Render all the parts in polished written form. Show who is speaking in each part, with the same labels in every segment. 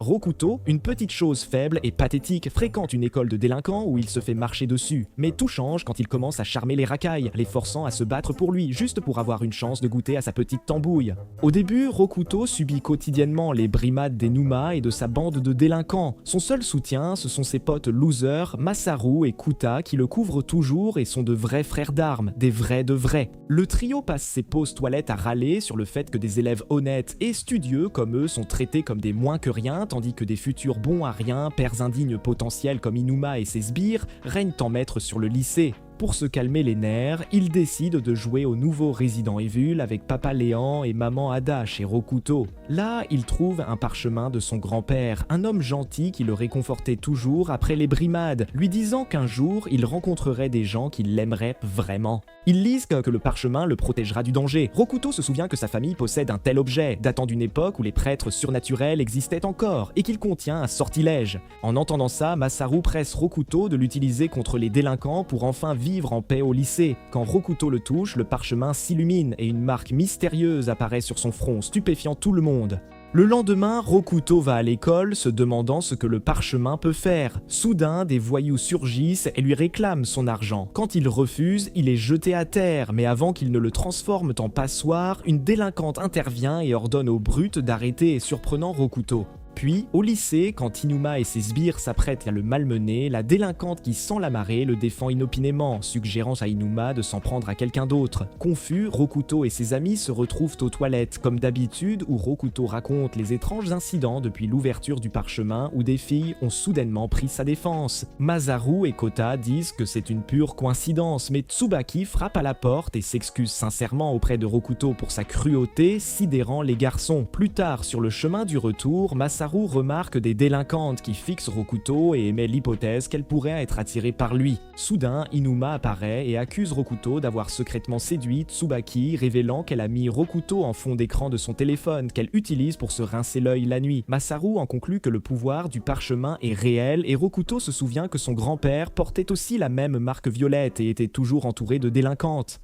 Speaker 1: Rokuto, une petite chose faible et pathétique, fréquente une école de délinquants où il se fait marcher dessus. Mais tout change quand il commence à charmer les racailles, les forçant à se battre pour lui, juste pour avoir une chance de goûter à sa petite tambouille. Au début, Rokuto subit quotidiennement les brimades d'Enuma et de sa bande de délinquants. Son seul soutien, ce sont ses potes losers, Masaru et Kuta, qui le couvrent toujours et sont de vrais frères d'armes, des vrais de vrais. Le trio passe ses pauses toilettes à râler sur le fait que des élèves honnêtes et studieux comme eux sont traités comme des moins que rien, tandis que des futurs bons à rien, pères indignes potentiels comme Inuma et ses sbires, règnent en maître sur le lycée. Pour se calmer les nerfs, il décide de jouer au nouveau Resident Evil avec Papa Léan et Maman Ada chez Rokuto. Là, il trouve un parchemin de son grand-père, un homme gentil qui le réconfortait toujours après les brimades, lui disant qu'un jour, il rencontrerait des gens qui l'aimeraient vraiment. Ils lisent que le parchemin le protégera du danger. Rokuto se souvient que sa famille possède un tel objet, datant d'une époque où les prêtres surnaturels existaient encore, et qu'il contient un sortilège. En entendant ça, Masaru presse Rokuto de l'utiliser contre les délinquants pour enfin vivre en paix au lycée. Quand Rokuto le touche, le parchemin s'illumine et une marque mystérieuse apparaît sur son front, stupéfiant tout le monde. Le lendemain, Rokuto va à l'école se demandant ce que le parchemin peut faire. Soudain, des voyous surgissent et lui réclament son argent. Quand il refuse, il est jeté à terre, mais avant qu'ils ne le transforment en passoire, une délinquante intervient et ordonne aux brutes d'arrêter et surprenant Rokuto. Puis, au lycée, quand Inuma et ses sbires s'apprêtent à le malmener, la délinquante qui sent la marée le défend inopinément, suggérant à Inuma de s'en prendre à quelqu'un d'autre. Confus, Rokuto et ses amis se retrouvent aux toilettes, comme d'habitude, où Rokuto raconte les étranges incidents depuis l'ouverture du parchemin où des filles ont soudainement pris sa défense. Masaru et Kota disent que c'est une pure coïncidence, mais Tsubaki frappe à la porte et s'excuse sincèrement auprès de Rokuto pour sa cruauté, sidérant les garçons. Plus tard, sur le chemin du retour, Masaru remarque des délinquantes qui fixent Rokuto et émet l'hypothèse qu'elle pourrait être attirée par lui. Soudain, Inuma apparaît et accuse Rokuto d'avoir secrètement séduit Tsubaki, révélant qu'elle a mis Rokuto en fond d'écran de son téléphone qu'elle utilise pour se rincer l'œil la nuit. Masaru en conclut que le pouvoir du parchemin est réel et Rokuto se souvient que son grand-père portait aussi la même marque violette et était toujours entouré de délinquantes.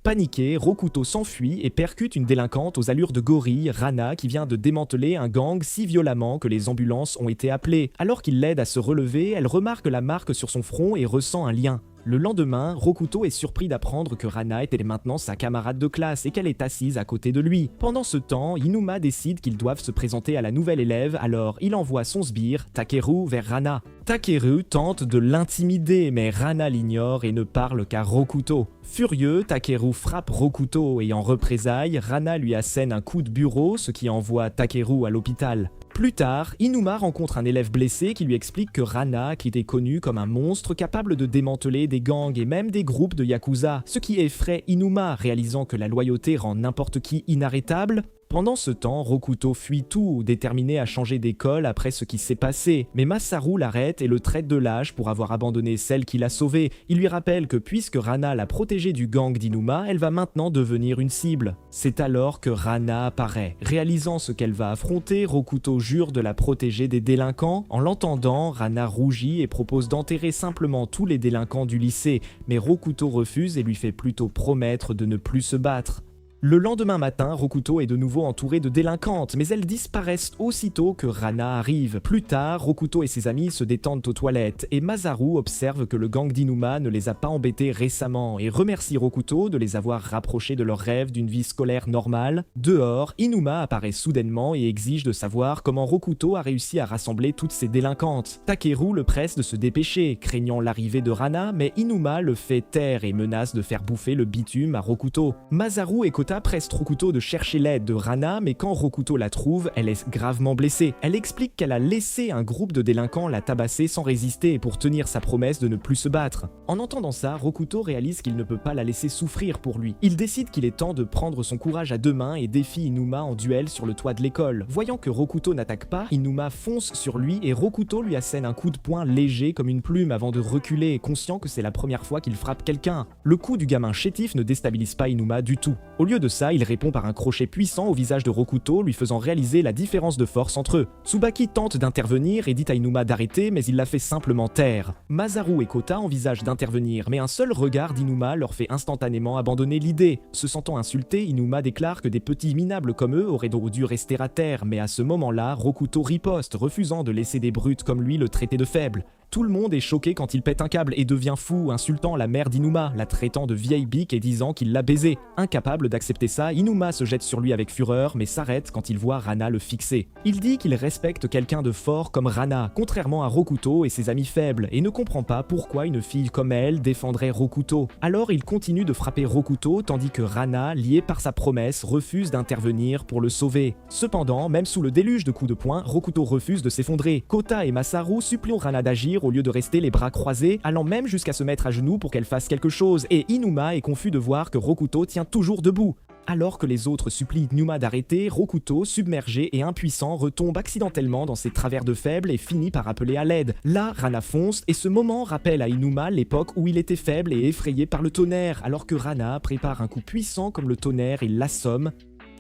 Speaker 1: Paniqué, Rokuto s'enfuit et percute une délinquante aux allures de gorille, Rana, qui vient de démanteler un gang si violemment que les ambulances ont été appelées. Alors qu'il l'aide à se relever, elle remarque la marque sur son front et ressent un lien. Le lendemain, Rokuto est surpris d'apprendre que Rana était maintenant sa camarade de classe et qu'elle est assise à côté de lui. Pendant ce temps, Inuma décide qu'ils doivent se présenter à la nouvelle élève, alors il envoie son sbire, Takeru, vers Rana. Takeru tente de l'intimider, mais Rana l'ignore et ne parle qu'à Rokuto. Furieux, Takeru frappe Rokuto et en représailles, Rana lui assène un coup de bureau, ce qui envoie Takeru à l'hôpital. Plus tard, Inuma rencontre un élève blessé qui lui explique que Rana, qui était connu comme un monstre capable de démanteler des gangs et même des groupes de yakuza, ce qui effraie Inuma, réalisant que la loyauté rend n'importe qui inarrêtable. Pendant ce temps, Rokuto fuit tout, déterminé à changer d'école après ce qui s'est passé. Mais Masaru l'arrête et le traite de lâche pour avoir abandonné celle qui l'a sauvé. Il lui rappelle que puisque Rana l'a protégé du gang d'Inuma, elle va maintenant devenir une cible. C'est alors que Rana apparaît. Réalisant ce qu'elle va affronter, Rokuto jure de la protéger des délinquants. En l'entendant, Rana rougit et propose d'enterrer simplement tous les délinquants du lycée. Mais Rokuto refuse et lui fait plutôt promettre de ne plus se battre. Le lendemain matin, Rokuto est de nouveau entouré de délinquantes, mais elles disparaissent aussitôt que Rana arrive. Plus tard, Rokuto et ses amis se détendent aux toilettes, et Masaru observe que le gang d'Inuma ne les a pas embêtés récemment, et remercie Rokuto de les avoir rapprochés de leur rêve d'une vie scolaire normale. Dehors, Inuma apparaît soudainement et exige de savoir comment Rokuto a réussi à rassembler toutes ces délinquantes. Takeru le presse de se dépêcher, craignant l'arrivée de Rana, mais Inuma le fait taire et menace de faire bouffer le bitume à Rokuto. Masaru et Kota presse Rokuto de chercher l'aide de Rana, mais quand Rokuto la trouve, elle est gravement blessée. Elle explique qu'elle a laissé un groupe de délinquants la tabasser sans résister pour tenir sa promesse de ne plus se battre. En entendant ça, Rokuto réalise qu'il ne peut pas la laisser souffrir pour lui. Il décide qu'il est temps de prendre son courage à deux mains et défie Inuma en duel sur le toit de l'école. Voyant que Rokuto n'attaque pas, Inuma fonce sur lui et Rokuto lui assène un coup de poing léger comme une plume avant de reculer, conscient que c'est la première fois qu'il frappe quelqu'un. Le coup du gamin chétif ne déstabilise pas Inuma du tout. Au lieu de ça, il répond par un crochet puissant au visage de Rokuto, lui faisant réaliser la différence de force entre eux. Tsubaki tente d'intervenir et dit à Inuma d'arrêter, mais il la fait simplement taire. Masaru et Kota envisagent d'intervenir, mais un seul regard d'Inuma leur fait instantanément abandonner l'idée. Se sentant insulté, Inuma déclare que des petits minables comme eux auraient donc dû rester à terre, mais à ce moment-là, Rokuto riposte, refusant de laisser des brutes comme lui le traiter de faible. Tout le monde est choqué quand il pète un câble et devient fou, insultant la mère d'Inuma, la traitant de vieille bique et disant qu'il l'a baisée. Incapable d'accepter ça, Inuma se jette sur lui avec fureur, mais s'arrête quand il voit Rana le fixer. Il dit qu'il respecte quelqu'un de fort comme Rana, contrairement à Rokuto et ses amis faibles, et ne comprend pas pourquoi une fille comme elle défendrait Rokuto. Alors il continue de frapper Rokuto, tandis que Rana, liée par sa promesse, refuse d'intervenir pour le sauver. Cependant, même sous le déluge de coups de poing, Rokuto refuse de s'effondrer. Kota et Masaru supplient Rana d'agir au lieu de rester les bras croisés, allant même jusqu'à se mettre à genoux pour qu'elle fasse quelque chose, et Inuma est confus de voir que Rokuto tient toujours debout. Alors que les autres supplient Inuma d'arrêter, Rokuto, submergé et impuissant, retombe accidentellement dans ses travers de faible et finit par appeler à l'aide. Là, Rana fonce, et ce moment rappelle à Inuma l'époque où il était faible et effrayé par le tonnerre, alors que Rana prépare un coup puissant comme le tonnerre et l'assomme.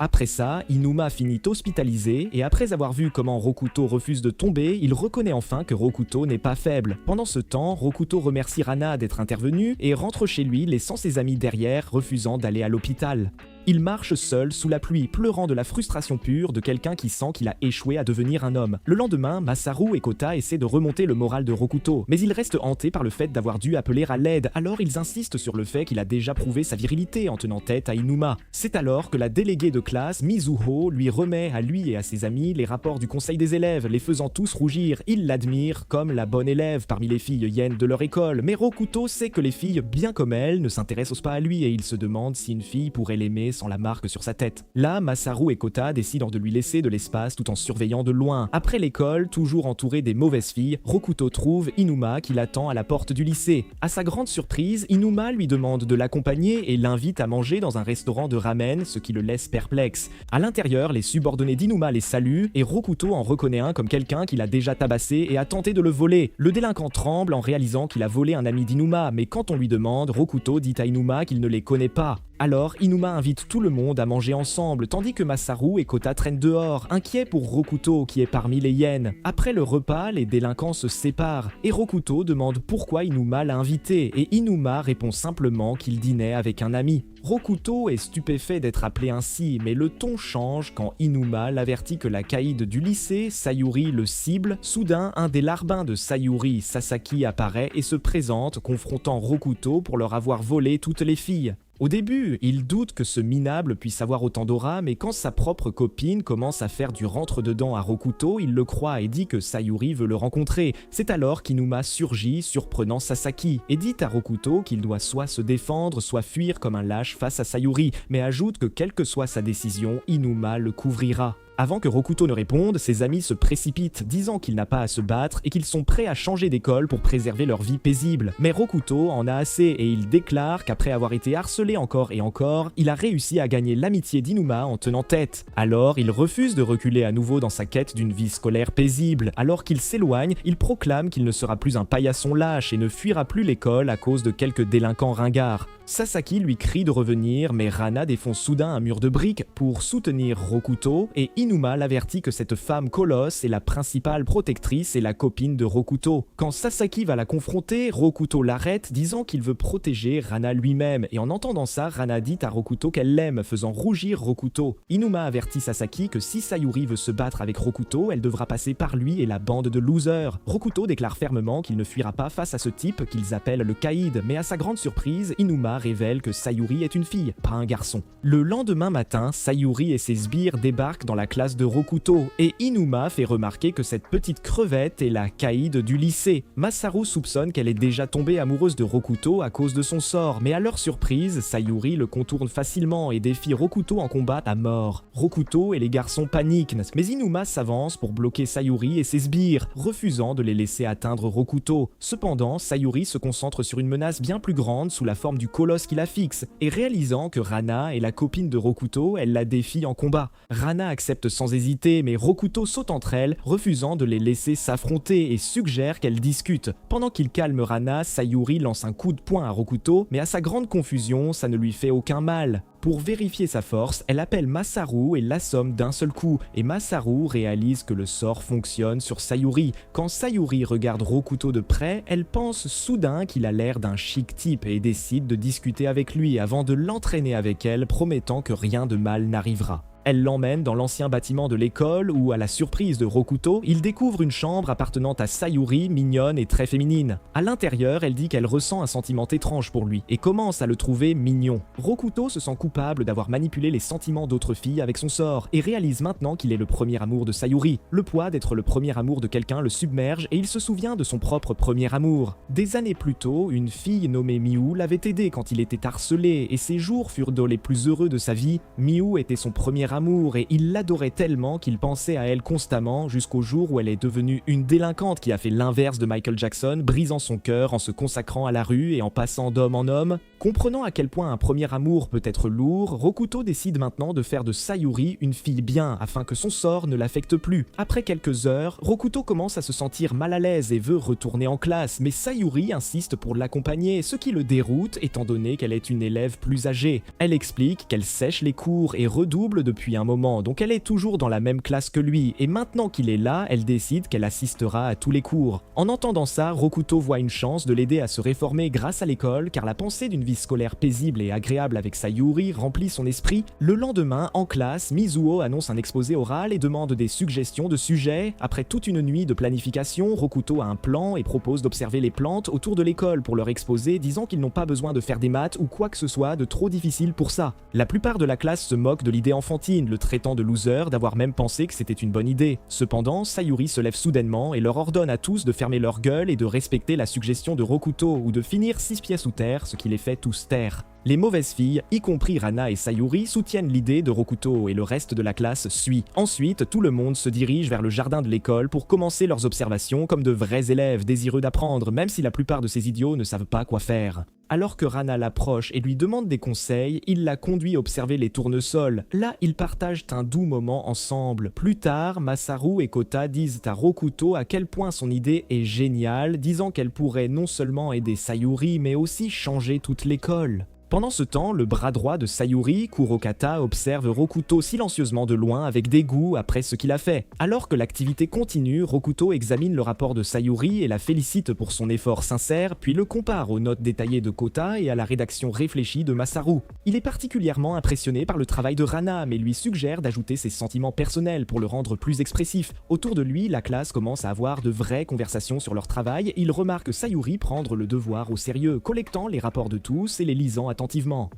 Speaker 1: Après ça, Inuma finit hospitalisé, et après avoir vu comment Rokuto refuse de tomber, il reconnaît enfin que Rokuto n'est pas faible. Pendant ce temps, Rokuto remercie Rana d'être intervenu et rentre chez lui, laissant ses amis derrière, refusant d'aller à l'hôpital. Il marche seul sous la pluie, pleurant de la frustration pure de quelqu'un qui sent qu'il a échoué à devenir un homme. Le lendemain, Masaru et Kota essaient de remonter le moral de Rokuto, mais ils restent hantés par le fait d'avoir dû appeler à l'aide, alors ils insistent sur le fait qu'il a déjà prouvé sa virilité en tenant tête à Inuma. C'est alors que la déléguée de classe, Mizuho, lui remet à lui et à ses amis les rapports du conseil des élèves, les faisant tous rougir. Ils l'admirent comme la bonne élève parmi les filles yen de leur école, mais Rokuto sait que les filles, bien comme elle, ne s'intéressent pas à lui et il se demande si une fille pourrait l'aimer sans la marque sur sa tête. Là, Masaru et Kota décident de lui laisser de l'espace tout en surveillant de loin. Après l'école, toujours entouré des mauvaises filles, Rokuto trouve Inuma qui l'attend à la porte du lycée. À sa grande surprise, Inuma lui demande de l'accompagner et l'invite à manger dans un restaurant de ramen, ce qui le laisse perplexe. À l'intérieur, les subordonnés d'Inuma les saluent et Rokuto en reconnaît un comme quelqu'un qu'il a déjà tabassé et a tenté de le voler. Le délinquant tremble en réalisant qu'il a volé un ami d'Inuma, mais quand on lui demande, Rokuto dit à Inuma qu'il ne les connaît pas. Alors, Inuma invite tout le monde à manger ensemble, tandis que Masaru et Kota traînent dehors, inquiets pour Rokuto qui est parmi les hyènes. Après le repas, les délinquants se séparent, et Rokuto demande pourquoi Inuma l'a invité, et Inuma répond simplement qu'il dînait avec un ami. Rokuto est stupéfait d'être appelé ainsi, mais le ton change quand Inuma l'avertit que la caïd du lycée, Sayuri, le cible. Soudain, un des larbins de Sayuri, Sasaki, apparaît et se présente, confrontant Rokuto pour leur avoir volé toutes les filles. Au début, il doute que ce minable puisse avoir autant d'aura, mais quand sa propre copine commence à faire du rentre-dedans à Rokuto, il le croit et dit que Sayuri veut le rencontrer. C'est alors qu'Inuma surgit, surprenant Sasaki, et dit à Rokuto qu'il doit soit se défendre, soit fuir comme un lâche face à Sayuri, mais ajoute que quelle que soit sa décision, Inuma le couvrira. Avant que Rokuto ne réponde, ses amis se précipitent, disant qu'il n'a pas à se battre et qu'ils sont prêts à changer d'école pour préserver leur vie paisible. Mais Rokuto en a assez et il déclare qu'après avoir été harcelé encore et encore, il a réussi à gagner l'amitié d'Inuma en tenant tête. Alors, il refuse de reculer à nouveau dans sa quête d'une vie scolaire paisible. Alors qu'il s'éloigne, il proclame qu'il ne sera plus un paillasson lâche et ne fuira plus l'école à cause de quelques délinquants ringards. Sasaki lui crie de revenir, mais Rana défonce soudain un mur de briques pour soutenir Rokuto, et Inuma l'avertit que cette femme colosse est la principale protectrice et la copine de Rokuto. Quand Sasaki va la confronter, Rokuto l'arrête, disant qu'il veut protéger Rana lui-même, et en entendant ça, Rana dit à Rokuto qu'elle l'aime, faisant rougir Rokuto. Inuma avertit Sasaki que si Sayuri veut se battre avec Rokuto, elle devra passer par lui et la bande de losers. Rokuto déclare fermement qu'il ne fuira pas face à ce type qu'ils appellent le caïd, mais à sa grande surprise, Inuma révèle que Sayuri est une fille, pas un garçon. Le lendemain matin, Sayuri et ses sbires débarquent dans la classe de Rokuto, et Inuma fait remarquer que cette petite crevette est la caïd du lycée. Masaru soupçonne qu'elle est déjà tombée amoureuse de Rokuto à cause de son sort, mais à leur surprise, Sayuri le contourne facilement et défie Rokuto en combat à mort. Rokuto et les garçons paniquent, mais Inuma s'avance pour bloquer Sayuri et ses sbires, refusant de les laisser atteindre Rokuto. Cependant, Sayuri se concentre sur une menace bien plus grande sous la forme du colosse qui la fixe, et réalisant que Rana est la copine de Rokuto, elle la défie en combat. Rana accepte sans hésiter, mais Rokuto saute entre elles, refusant de les laisser s'affronter et suggère qu'elles discutent. Pendant qu'il calme Rana, Sayuri lance un coup de poing à Rokuto, mais à sa grande confusion, ça ne lui fait aucun mal. Pour vérifier sa force, elle appelle Masaru et l'assomme d'un seul coup, et Masaru réalise que le sort fonctionne sur Sayuri. Quand Sayuri regarde Rokuto de près, elle pense soudain qu'il a l'air d'un chic type et décide de discuter avec lui avant de l'entraîner avec elle, promettant que rien de mal n'arrivera. Elle l'emmène dans l'ancien bâtiment de l'école où, à la surprise de Rokuto, il découvre une chambre appartenant à Sayuri, mignonne et très féminine. À l'intérieur, elle dit qu'elle ressent un sentiment étrange pour lui et commence à le trouver mignon. Rokuto se sent coupable d'avoir manipulé les sentiments d'autres filles avec son sort et réalise maintenant qu'il est le premier amour de Sayuri. Le poids d'être le premier amour de quelqu'un le submerge et il se souvient de son propre premier amour. Des années plus tôt, une fille nommée Miu l'avait aidé quand il était harcelé et ses jours furent les plus heureux de sa vie. Miu était son premier amour et il l'adorait tellement qu'il pensait à elle constamment jusqu'au jour où elle est devenue une délinquante qui a fait l'inverse de Michael Jackson, brisant son cœur en se consacrant à la rue et en passant d'homme en homme. Comprenant à quel point un premier amour peut être lourd, Rokuto décide maintenant de faire de Sayuri une fille bien afin que son sort ne l'affecte plus. Après quelques heures, Rokuto commence à se sentir mal à l'aise et veut retourner en classe, mais Sayuri insiste pour l'accompagner, ce qui le déroute étant donné qu'elle est une élève plus âgée. Elle explique qu'elle sèche les cours et redouble depuis un moment, donc elle est toujours dans la même classe que lui, et maintenant qu'il est là, elle décide qu'elle assistera à tous les cours. En entendant ça, Rokuto voit une chance de l'aider à se réformer grâce à l'école, car la pensée d'une vie scolaire paisible et agréable avec Sayuri remplit son esprit. Le lendemain, en classe, Mizuho annonce un exposé oral et demande des suggestions de sujets. Après toute une nuit de planification, Rokuto a un plan et propose d'observer les plantes autour de l'école pour leur exposer, disant qu'ils n'ont pas besoin de faire des maths ou quoi que ce soit de trop difficile pour ça. La plupart de la classe se moque de l'idée enfantine, le traitant de loser d'avoir même pensé que c'était une bonne idée. Cependant, Sayuri se lève soudainement et leur ordonne à tous de fermer leur gueule et de respecter la suggestion de Rokuto ou de finir 6 pieds sous terre, ce qui les fait tous taire. Les mauvaises filles, y compris Rana et Sayuri, soutiennent l'idée de Rokuto et le reste de la classe suit. Ensuite, tout le monde se dirige vers le jardin de l'école pour commencer leurs observations comme de vrais élèves désireux d'apprendre, même si la plupart de ces idiots ne savent pas quoi faire. Alors que Rana l'approche et lui demande des conseils, il la conduit observer les tournesols. Là, ils partagent un doux moment ensemble. Plus tard, Masaru et Kota disent à Rokuto à quel point son idée est géniale, disant qu'elle pourrait non seulement aider Sayuri, mais aussi changer toute l'école. Pendant ce temps, le bras droit de Sayuri, Kurokata, observe Rokuto silencieusement de loin avec dégoût après ce qu'il a fait. Alors que l'activité continue, Rokuto examine le rapport de Sayuri et la félicite pour son effort sincère, puis le compare aux notes détaillées de Kota et à la rédaction réfléchie de Masaru. Il est particulièrement impressionné par le travail de Rana, mais lui suggère d'ajouter ses sentiments personnels pour le rendre plus expressif. Autour de lui, la classe commence à avoir de vraies conversations sur leur travail et il remarque Sayuri prendre le devoir au sérieux, collectant les rapports de tous et les lisant attentivement.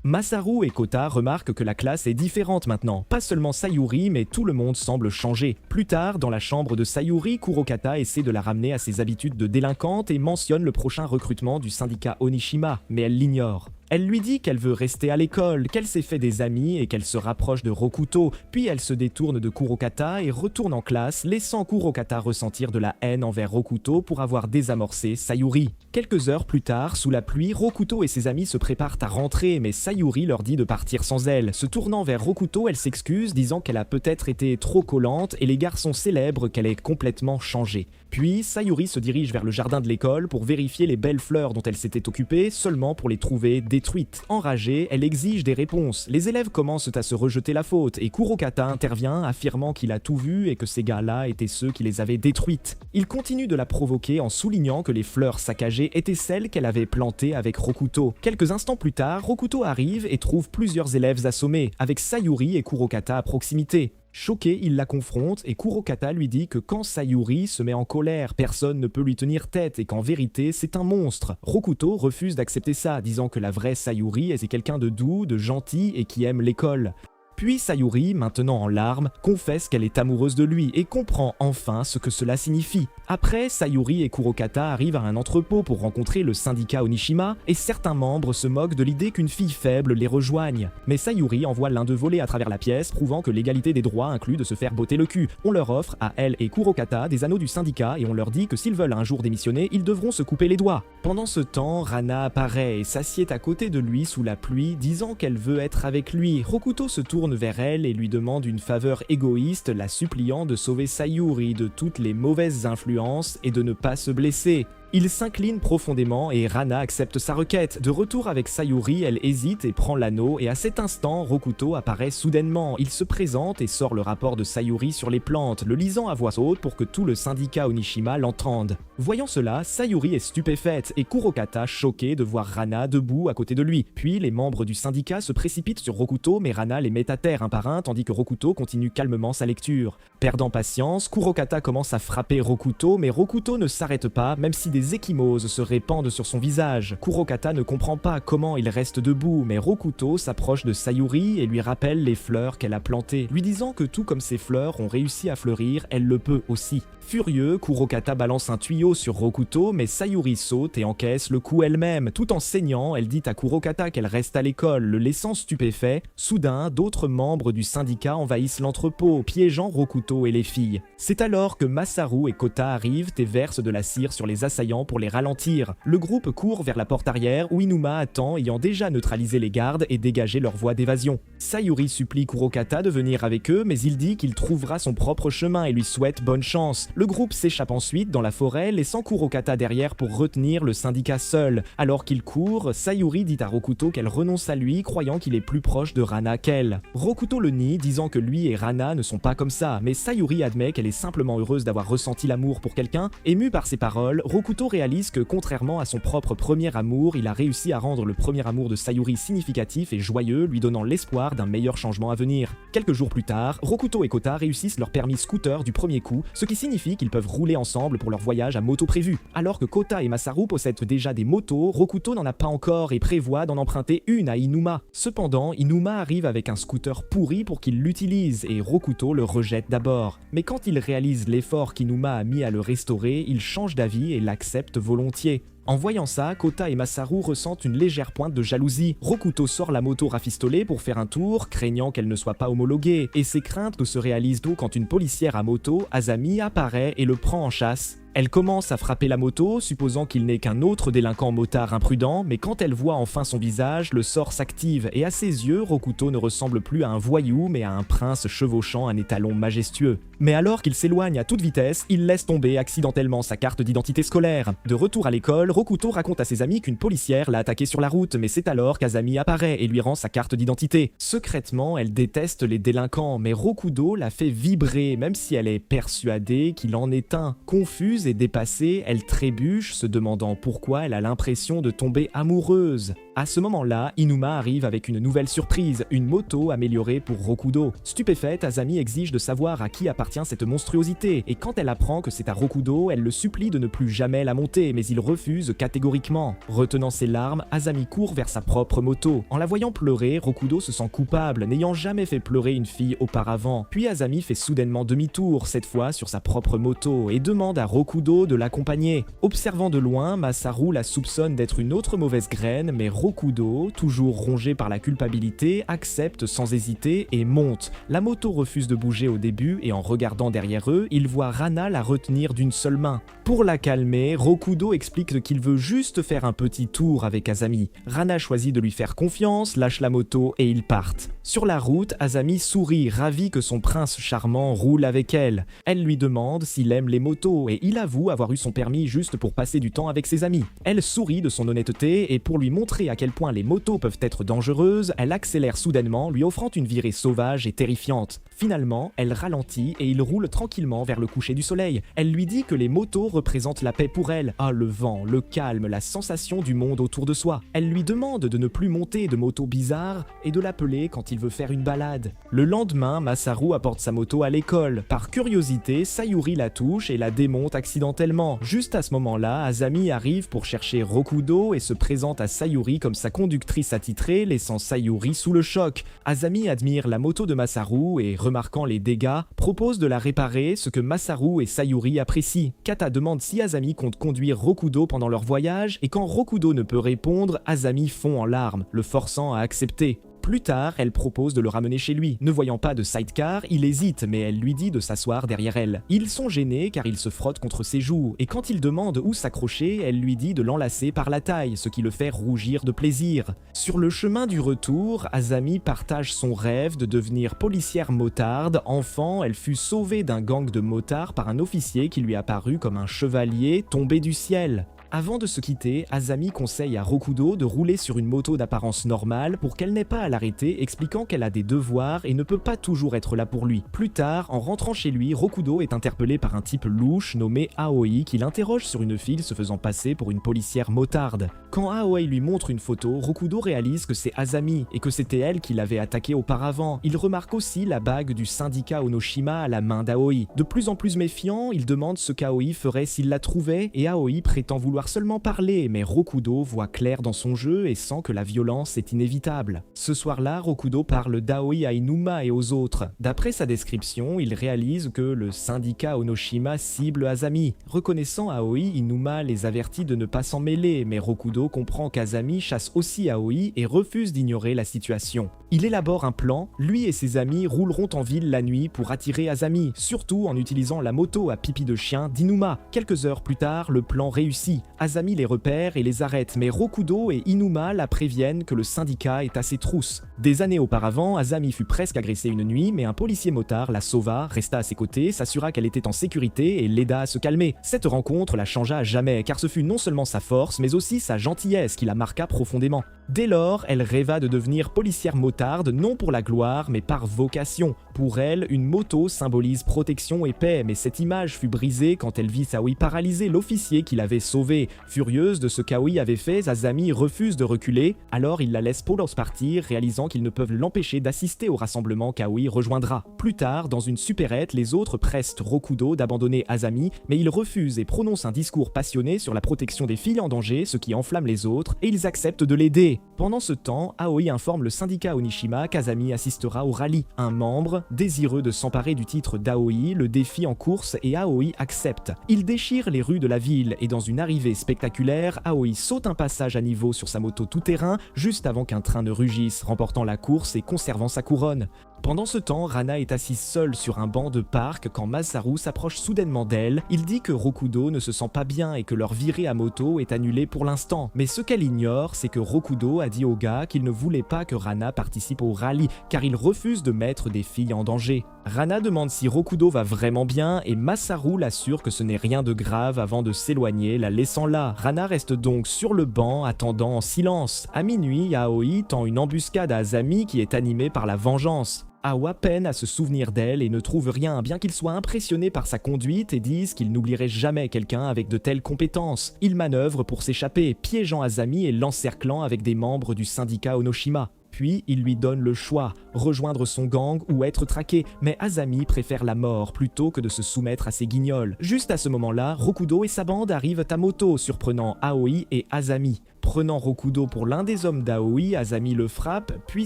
Speaker 1: Masaru et Kota remarquent que la classe est différente maintenant. Pas seulement Sayuri, mais tout le monde semble changer. Plus tard, dans la chambre de Sayuri, Kurokata essaie de la ramener à ses habitudes de délinquante et mentionne le prochain recrutement du syndicat Onishima, mais elle l'ignore. Elle lui dit qu'elle veut rester à l'école, qu'elle s'est fait des amis et qu'elle se rapproche de Rokuto, puis elle se détourne de Kurokata et retourne en classe, laissant Kurokata ressentir de la haine envers Rokuto pour avoir désamorcé Sayuri. Quelques heures plus tard, sous la pluie, Rokuto et ses amis se préparent à rentrer, mais Sayuri leur dit de partir sans elle. Se tournant vers Rokuto, elle s'excuse, disant qu'elle a peut-être été trop collante et les garçons célèbrent qu'elle est complètement changée. Puis, Sayuri se dirige vers le jardin de l'école pour vérifier les belles fleurs dont elle s'était occupée, seulement pour les trouver détruites. Enragée, elle exige des réponses. Les élèves commencent à se rejeter la faute et Kurokata intervient, affirmant qu'il a tout vu et que ces gars-là étaient ceux qui les avaient détruites. Il continue de la provoquer en soulignant que les fleurs saccagées étaient celles qu'elle avait plantées avec Rokuto. Quelques instants plus tard, Rokuto arrive et trouve plusieurs élèves assommés, avec Sayuri et Kurokata à proximité. Choqué, il la confronte et Kurokata lui dit que quand Sayuri se met en colère, personne ne peut lui tenir tête et qu'en vérité, c'est un monstre. Rokuto refuse d'accepter ça, disant que la vraie Sayuri est quelqu'un de doux, de gentil et qui aime l'école. Puis Sayuri, maintenant en larmes, confesse qu'elle est amoureuse de lui et comprend enfin ce que cela signifie. Après, Sayuri et Kurokata arrivent à un entrepôt pour rencontrer le syndicat Onishima et certains membres se moquent de l'idée qu'une fille faible les rejoigne. Mais Sayuri envoie l'un d'eux voler à travers la pièce, prouvant que l'égalité des droits inclut de se faire botter le cul. On leur offre, à elle et Kurokata, des anneaux du syndicat et on leur dit que s'ils veulent un jour démissionner, ils devront se couper les doigts. Pendant ce temps, Rana apparaît et s'assied à côté de lui sous la pluie, disant qu'elle veut être avec lui. Rokuto se tourne vers elle et lui demande une faveur égoïste, la suppliant de sauver Sayuri de toutes les mauvaises influences et de ne pas se blesser. Il s'incline profondément et Rana accepte sa requête. De retour avec Sayuri, elle hésite et prend l'anneau et à cet instant, Rokuto apparaît soudainement. Il se présente et sort le rapport de Sayuri sur les plantes, le lisant à voix haute pour que tout le syndicat Onishima l'entende. Voyant cela, Sayuri est stupéfaite et Kurokata choqué de voir Rana debout à côté de lui. Puis les membres du syndicat se précipitent sur Rokuto mais Rana les met à terre un par un tandis que Rokuto continue calmement sa lecture. Perdant patience, Kurokata commence à frapper Rokuto mais Rokuto ne s'arrête pas même si des ecchymoses se répandent sur son visage. Kurokata ne comprend pas comment il reste debout mais Rokuto s'approche de Sayuri et lui rappelle les fleurs qu'elle a plantées, lui disant que tout comme ces fleurs ont réussi à fleurir, elle le peut aussi. Furieux, Kurokata balance un tuyau sur Rokuto, mais Sayuri saute et encaisse le coup elle-même. Tout en saignant, elle dit à Kurokata qu'elle reste à l'école, le laissant stupéfait. Soudain, d'autres membres du syndicat envahissent l'entrepôt, piégeant Rokuto et les filles. C'est alors que Masaru et Kota arrivent et versent de la cire sur les assaillants pour les ralentir. Le groupe court vers la porte arrière où Inuma attend, ayant déjà neutralisé les gardes et dégagé leur voie d'évasion. Sayuri supplie Kurokata de venir avec eux, mais il dit qu'il trouvera son propre chemin et lui souhaite bonne chance. Le groupe s'échappe ensuite dans la forêt, laissant Kurokata derrière pour retenir le syndicat seul. Alors qu'il court, Sayuri dit à Rokuto qu'elle renonce à lui, croyant qu'il est plus proche de Rana qu'elle. Rokuto le nie, disant que lui et Rana ne sont pas comme ça, mais Sayuri admet qu'elle est simplement heureuse d'avoir ressenti l'amour pour quelqu'un. Ému par ses paroles, Rokuto réalise que contrairement à son propre premier amour, il a réussi à rendre le premier amour de Sayuri significatif et joyeux, lui donnant l'espoir d'un meilleur changement à venir. Quelques jours plus tard, Rokuto et Kota réussissent leur permis scooter du premier coup, ce qui signifie qu'ils peuvent rouler ensemble pour leur voyage à moto prévu. Alors que Kota et Masaru possèdent déjà des motos, Rokuto n'en a pas encore et prévoit d'en emprunter une à Inuma. Cependant, Inuma arrive avec un scooter pourri pour qu'il l'utilise et Rokuto le rejette d'abord. Mais quand il réalise l'effort qu'Inuma a mis à le restaurer, il change d'avis et l'accepte volontiers. En voyant ça, Kota et Masaru ressentent une légère pointe de jalousie. Rokuto sort la moto rafistolée pour faire un tour, craignant qu'elle ne soit pas homologuée, et ses craintes ne se réalisent donc quand une policière à moto, Azami, apparaît et le prend en chasse. Elle commence à frapper la moto, supposant qu'il n'est qu'un autre délinquant motard imprudent, mais quand elle voit enfin son visage, le sort s'active, et à ses yeux, Rokuto ne ressemble plus à un voyou, mais à un prince chevauchant un étalon majestueux. Mais alors qu'il s'éloigne à toute vitesse, il laisse tomber accidentellement sa carte d'identité scolaire. De retour à l'école, Rokuto raconte à ses amis qu'une policière l'a attaqué sur la route, mais c'est alors qu'Azami apparaît et lui rend sa carte d'identité. Secrètement, elle déteste les délinquants, mais Rokuto la fait vibrer, même si elle est persuadée qu'il en est un. Confuse et dépassée, elle trébuche, se demandant pourquoi elle a l'impression de tomber amoureuse. À ce moment-là, Inuma arrive avec une nouvelle surprise, une moto améliorée pour Rokudo. Stupéfaite, Azami exige de savoir à qui appartient cette monstruosité, et quand elle apprend que c'est à Rokudo, elle le supplie de ne plus jamais la monter, mais il refuse catégoriquement. Retenant ses larmes, Azami court vers sa propre moto. En la voyant pleurer, Rokudo se sent coupable, n'ayant jamais fait pleurer une fille auparavant. Puis Azami fait soudainement demi-tour, cette fois sur sa propre moto, et demande à Rokudo de l'accompagner. Observant de loin, Masaru la soupçonne d'être une autre mauvaise graine, mais Rokudo, toujours rongé par la culpabilité, accepte sans hésiter et monte. La moto refuse de bouger au début et en regardant derrière eux, il voit Rana la retenir d'une seule main. Pour la calmer, Rokudo explique qu'il veut juste faire un petit tour avec Azami. Rana choisit de lui faire confiance, lâche la moto et ils partent. Sur la route, Azami sourit, ravi que son prince charmant roule avec elle. Elle lui demande s'il aime les motos et il avoue avoir eu son permis juste pour passer du temps avec ses amis. Elle sourit de son honnêteté et pour lui montrer à quel point les motos peuvent être dangereuses, elle accélère soudainement, lui offrant une virée sauvage et terrifiante. Finalement, elle ralentit et il roule tranquillement vers le coucher du soleil. Elle lui dit que les motos représentent la paix pour elle. Ah, le vent, le calme, la sensation du monde autour de soi. Elle lui demande de ne plus monter de motos bizarres et de l'appeler quand il veut faire une balade. Le lendemain, Masaru apporte sa moto à l'école. Par curiosité, Sayuri la touche et la démonte accidentellement. Juste à ce moment-là, Azami arrive pour chercher Rokudo et se présente à Sayuri comme sa conductrice attitrée, laissant Sayuri sous le choc. Azami admire la moto de Masaru et, remarquant les dégâts, propose de la réparer, ce que Masaru et Sayuri apprécient. Kata demande si Azami compte conduire Rokudo pendant leur voyage, et quand Rokudo ne peut répondre, Azami fond en larmes, le forçant à accepter. Plus tard, elle propose de le ramener chez lui. Ne voyant pas de sidecar, il hésite, mais elle lui dit de s'asseoir derrière elle. Ils sont gênés car il se frotte contre ses joues, et quand il demande où s'accrocher, elle lui dit de l'enlacer par la taille, ce qui le fait rougir de plaisir. Sur le chemin du retour, Azami partage son rêve de devenir policière motarde. Enfant, elle fut sauvée d'un gang de motards par un officier qui lui apparut comme un chevalier tombé du ciel. Avant de se quitter, Azami conseille à Rokudo de rouler sur une moto d'apparence normale pour qu'elle n'ait pas à l'arrêter, expliquant qu'elle a des devoirs et ne peut pas toujours être là pour lui. Plus tard, en rentrant chez lui, Rokudo est interpellé par un type louche nommé Aoi qui l'interroge sur une fille se faisant passer pour une policière motarde. Quand Aoi lui montre une photo, Rokudo réalise que c'est Azami et que c'était elle qui l'avait attaqué auparavant. Il remarque aussi la bague du syndicat Onoshima à la main d'Aoi. De plus en plus méfiant, il demande ce qu'Aoi ferait s'il la trouvait et Aoi prétend vouloir seulement parler, mais Rokudo voit clair dans son jeu et sent que la violence est inévitable. Ce soir-là, Rokudo parle d'Aoi à Inuma et aux autres. D'après sa description, il réalise que le syndicat Onoshima cible Azami. Reconnaissant Aoi, Inuma les avertit de ne pas s'en mêler, mais Rokudo comprend qu'Azami chasse aussi Aoi et refuse d'ignorer la situation. Il élabore un plan, lui et ses amis rouleront en ville la nuit pour attirer Azami, surtout en utilisant la moto à pipi de chien d'Inuma. Quelques heures plus tard, le plan réussit. Azami les repère et les arrête, mais Rokudo et Inuma la préviennent que le syndicat est à ses trousses. Des années auparavant, Azami fut presque agressée une nuit, mais un policier motard la sauva, resta à ses côtés, s'assura qu'elle était en sécurité et l'aida à se calmer. Cette rencontre la changea à jamais, car ce fut non seulement sa force, mais aussi sa gentillesse qui la marqua profondément. Dès lors, elle rêva de devenir policière motarde, non pour la gloire, mais par vocation. Pour elle, une moto symbolise protection et paix, mais cette image fut brisée quand elle vit Aoi paralyser l'officier qui l'avait sauvée. Furieuse de ce qu'Aoi avait fait, Azami refuse de reculer, alors il la laisse pour partir, réalisant qu'ils ne peuvent l'empêcher d'assister au rassemblement qu'Aoi rejoindra. Plus tard, dans une supérette, les autres pressent Rokudo d'abandonner Azami, mais il refuse et prononce un discours passionné sur la protection des filles en danger, ce qui enflamme les autres, et ils acceptent de l'aider. Pendant ce temps, Aoi informe le syndicat Onishima qu'Azami assistera au rallye. Un membre, désireux de s'emparer du titre d'Aoi, le défie en course et Aoi accepte. Il déchire les rues de la ville et dans une arrivée spectaculaire, Aoi saute un passage à niveau sur sa moto tout-terrain juste avant qu'un train ne rugisse, remportant la course et conservant sa couronne. Pendant ce temps, Rana est assise seule sur un banc de parc quand Masaru s'approche soudainement d'elle. Il dit que Rokudo ne se sent pas bien et que leur virée à moto est annulée pour l'instant. Mais ce qu'elle ignore, c'est que Rokudo a dit au gars qu'il ne voulait pas que Rana participe au rallye, car il refuse de mettre des filles en danger. Rana demande si Rokudo va vraiment bien et Masaru l'assure que ce n'est rien de grave avant de s'éloigner, la laissant là. Rana reste donc sur le banc, attendant en silence. À minuit, Aoi tend une embuscade à Azami qui est animée par la vengeance. Awa peine à se souvenir d'elle et ne trouve rien, bien qu'il soit impressionné par sa conduite et dise qu'il n'oublierait jamais quelqu'un avec de telles compétences. Il manœuvre pour s'échapper, piégeant Azami et l'encerclant avec des membres du syndicat Onoshima. Puis, il lui donne le choix, rejoindre son gang ou être traqué, mais Azami préfère la mort plutôt que de se soumettre à ses guignols. Juste à ce moment-là, Rokudo et sa bande arrivent à moto, surprenant Aoi et Azami. Prenant Rokudo pour l'un des hommes d'Aoi, Azami le frappe, puis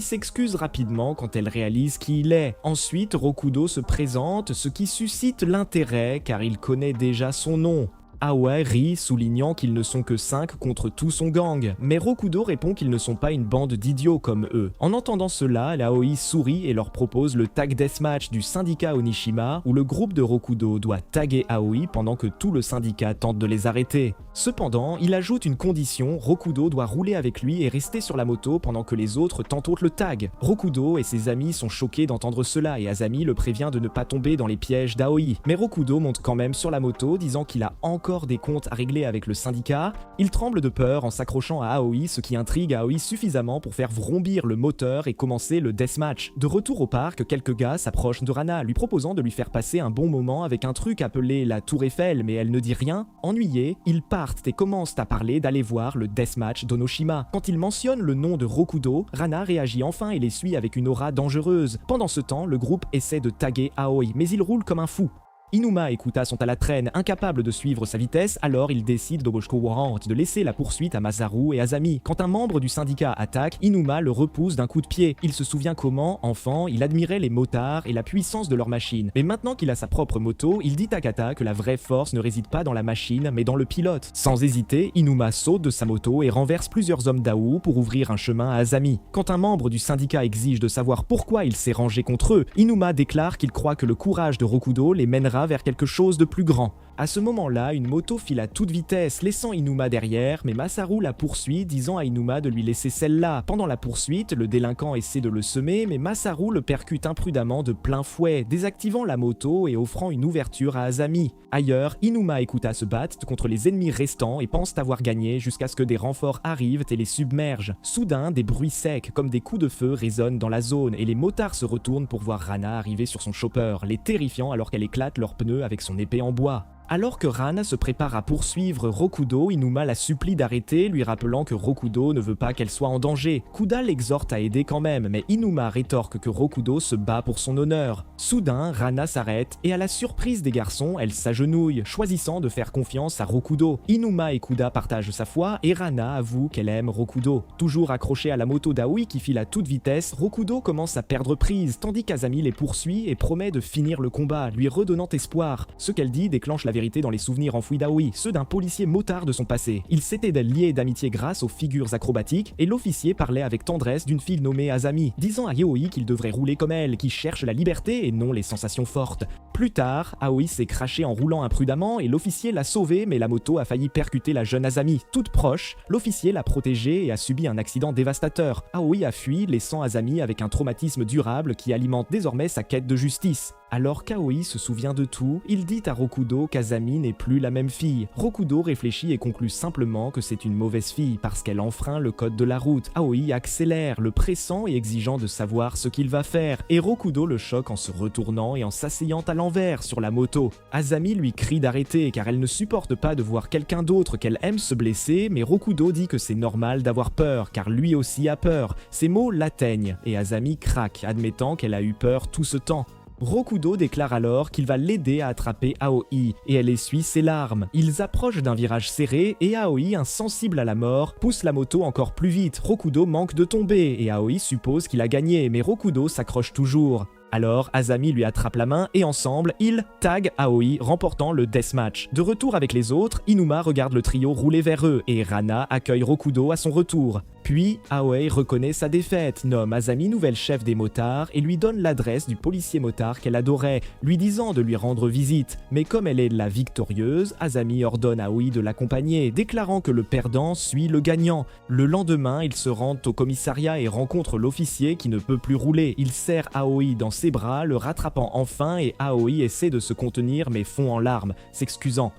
Speaker 1: s'excuse rapidement quand elle réalise qui il est. Ensuite, Rokudo se présente, ce qui suscite l'intérêt car il connaît déjà son nom. Aoi rit, soulignant qu'ils ne sont que 5 contre tout son gang, mais Rokudo répond qu'ils ne sont pas une bande d'idiots comme eux. En entendant cela, Aoi sourit et leur propose le tag deathmatch du syndicat Onishima, où le groupe de Rokudo doit taguer Aoi pendant que tout le syndicat tente de les arrêter. Cependant, il ajoute une condition, Rokudo doit rouler avec lui et rester sur la moto pendant que les autres tentent le tag. Rokudo et ses amis sont choqués d'entendre cela et Azami le prévient de ne pas tomber dans les pièges d'Aoi. Mais Rokudo monte quand même sur la moto, disant qu'il a encore des comptes à régler avec le syndicat. Il tremble de peur en s'accrochant à Aoi, ce qui intrigue Aoi suffisamment pour faire vrombir le moteur et commencer le deathmatch. De retour au parc, quelques gars s'approchent de Rana, lui proposant de lui faire passer un bon moment avec un truc appelé la Tour Eiffel, mais elle ne dit rien. Ennuyés, ils partent et commencent à parler d'aller voir le deathmatch d'Onoshima. Quand ils mentionnent le nom de Rokudo, Rana réagit enfin et les suit avec une aura dangereuse. Pendant ce temps, le groupe essaie de taguer Aoi, mais il roule comme un fou. Inuma et Kuta sont à la traîne, incapables de suivre sa vitesse, alors ils décident d'Oboshiko Warrant de laisser la poursuite à Masaru et Azami. Quand un membre du syndicat attaque, Inuma le repousse d'un coup de pied. Il se souvient comment, enfant, il admirait les motards et la puissance de leur machine. Mais maintenant qu'il a sa propre moto, il dit à Kata que la vraie force ne réside pas dans la machine, mais dans le pilote. Sans hésiter, Inuma saute de sa moto et renverse plusieurs hommes d'Ao pour ouvrir un chemin à Azami. Quand un membre du syndicat exige de savoir pourquoi il s'est rangé contre eux, Inuma déclare qu'il croit que le courage de Rokudo les mènera vers quelque chose de plus grand. À ce moment-là, une moto file à toute vitesse, laissant Inuma derrière, mais Masaru la poursuit, disant à Inuma de lui laisser celle-là. Pendant la poursuite, le délinquant essaie de le semer, mais Masaru le percute imprudemment de plein fouet, désactivant la moto et offrant une ouverture à Azami. Ailleurs, Inuma et Kuta se battent contre les ennemis restants et pensent avoir gagné jusqu'à ce que des renforts arrivent et les submergent. Soudain, des bruits secs comme des coups de feu résonnent dans la zone et les motards se retournent pour voir Rana arriver sur son chopper, les terrifiant alors qu'elle éclate leurs pneus avec son épée en bois. Alors que Rana se prépare à poursuivre Rokudo, Inuma la supplie d'arrêter, lui rappelant que Rokudo ne veut pas qu'elle soit en danger. Kuda l'exhorte à aider quand même, mais Inuma rétorque que Rokudo se bat pour son honneur. Soudain, Rana s'arrête et à la surprise des garçons, elle s'agenouille, choisissant de faire confiance à Rokudo. Inuma et Kuda partagent sa foi et Rana avoue qu'elle aime Rokudo. Toujours accrochée à la moto d'Aoi qui file à toute vitesse, Rokudo commence à perdre prise, tandis qu'Azami les poursuit et promet de finir le combat, lui redonnant espoir. Ce qu'elle dit déclenche la vérité dans les souvenirs enfouis d'Aoi, ceux d'un policier motard de son passé. Ils s'étaient liés d'amitié grâce aux figures acrobatiques, et l'officier parlait avec tendresse d'une fille nommée Azami, disant à Yaoi qu'il devrait rouler comme elle, qui cherche la liberté et non les sensations fortes. Plus tard, Aoi s'est crashé en roulant imprudemment et l'officier l'a sauvée, mais la moto a failli percuter la jeune Azami. Toute proche, l'officier l'a protégée et a subi un accident dévastateur. Aoi a fui, laissant Azami avec un traumatisme durable qui alimente désormais sa quête de justice. Alors qu'Aoi se souvient de tout, il dit à Rokudo qu'Azami n'est plus la même fille. Rokudo réfléchit et conclut simplement que c'est une mauvaise fille parce qu'elle enfreint le code de la route. Aoi accélère, le pressant et exigeant de savoir ce qu'il va faire, et Rokudo le choque en se retournant et en s'asseyant à l'envers sur la moto. Azami lui crie d'arrêter car elle ne supporte pas de voir quelqu'un d'autre qu'elle aime se blesser, mais Rokudo dit que c'est normal d'avoir peur car lui aussi a peur. Ces mots l'atteignent et Azami craque, admettant qu'elle a eu peur tout ce temps. Rokudo déclare alors qu'il va l'aider à attraper Aoi, et elle essuie ses larmes. Ils approchent d'un virage serré, et Aoi, insensible à la mort, pousse la moto encore plus vite. Rokudo manque de tomber, et Aoi suppose qu'il a gagné, mais Rokudo s'accroche toujours. Alors, Azami lui attrape la main et ensemble, ils taguent Aoi, remportant le deathmatch. De retour avec les autres, Inuma regarde le trio rouler vers eux et Rana accueille Rokudo à son retour. Puis, Aoi reconnaît sa défaite, nomme Azami nouvelle chef des motards et lui donne l'adresse du policier motard qu'elle adorait, lui disant de lui rendre visite. Mais comme elle est la victorieuse, Azami ordonne à Aoi de l'accompagner, déclarant que le perdant suit le gagnant. Le lendemain, ils se rendent au commissariat et rencontrent l'officier qui ne peut plus rouler. Il serre Aoi dans ses bras, le rattrapant enfin, et Aoi essaie de se contenir mais fond en larmes, s'excusant.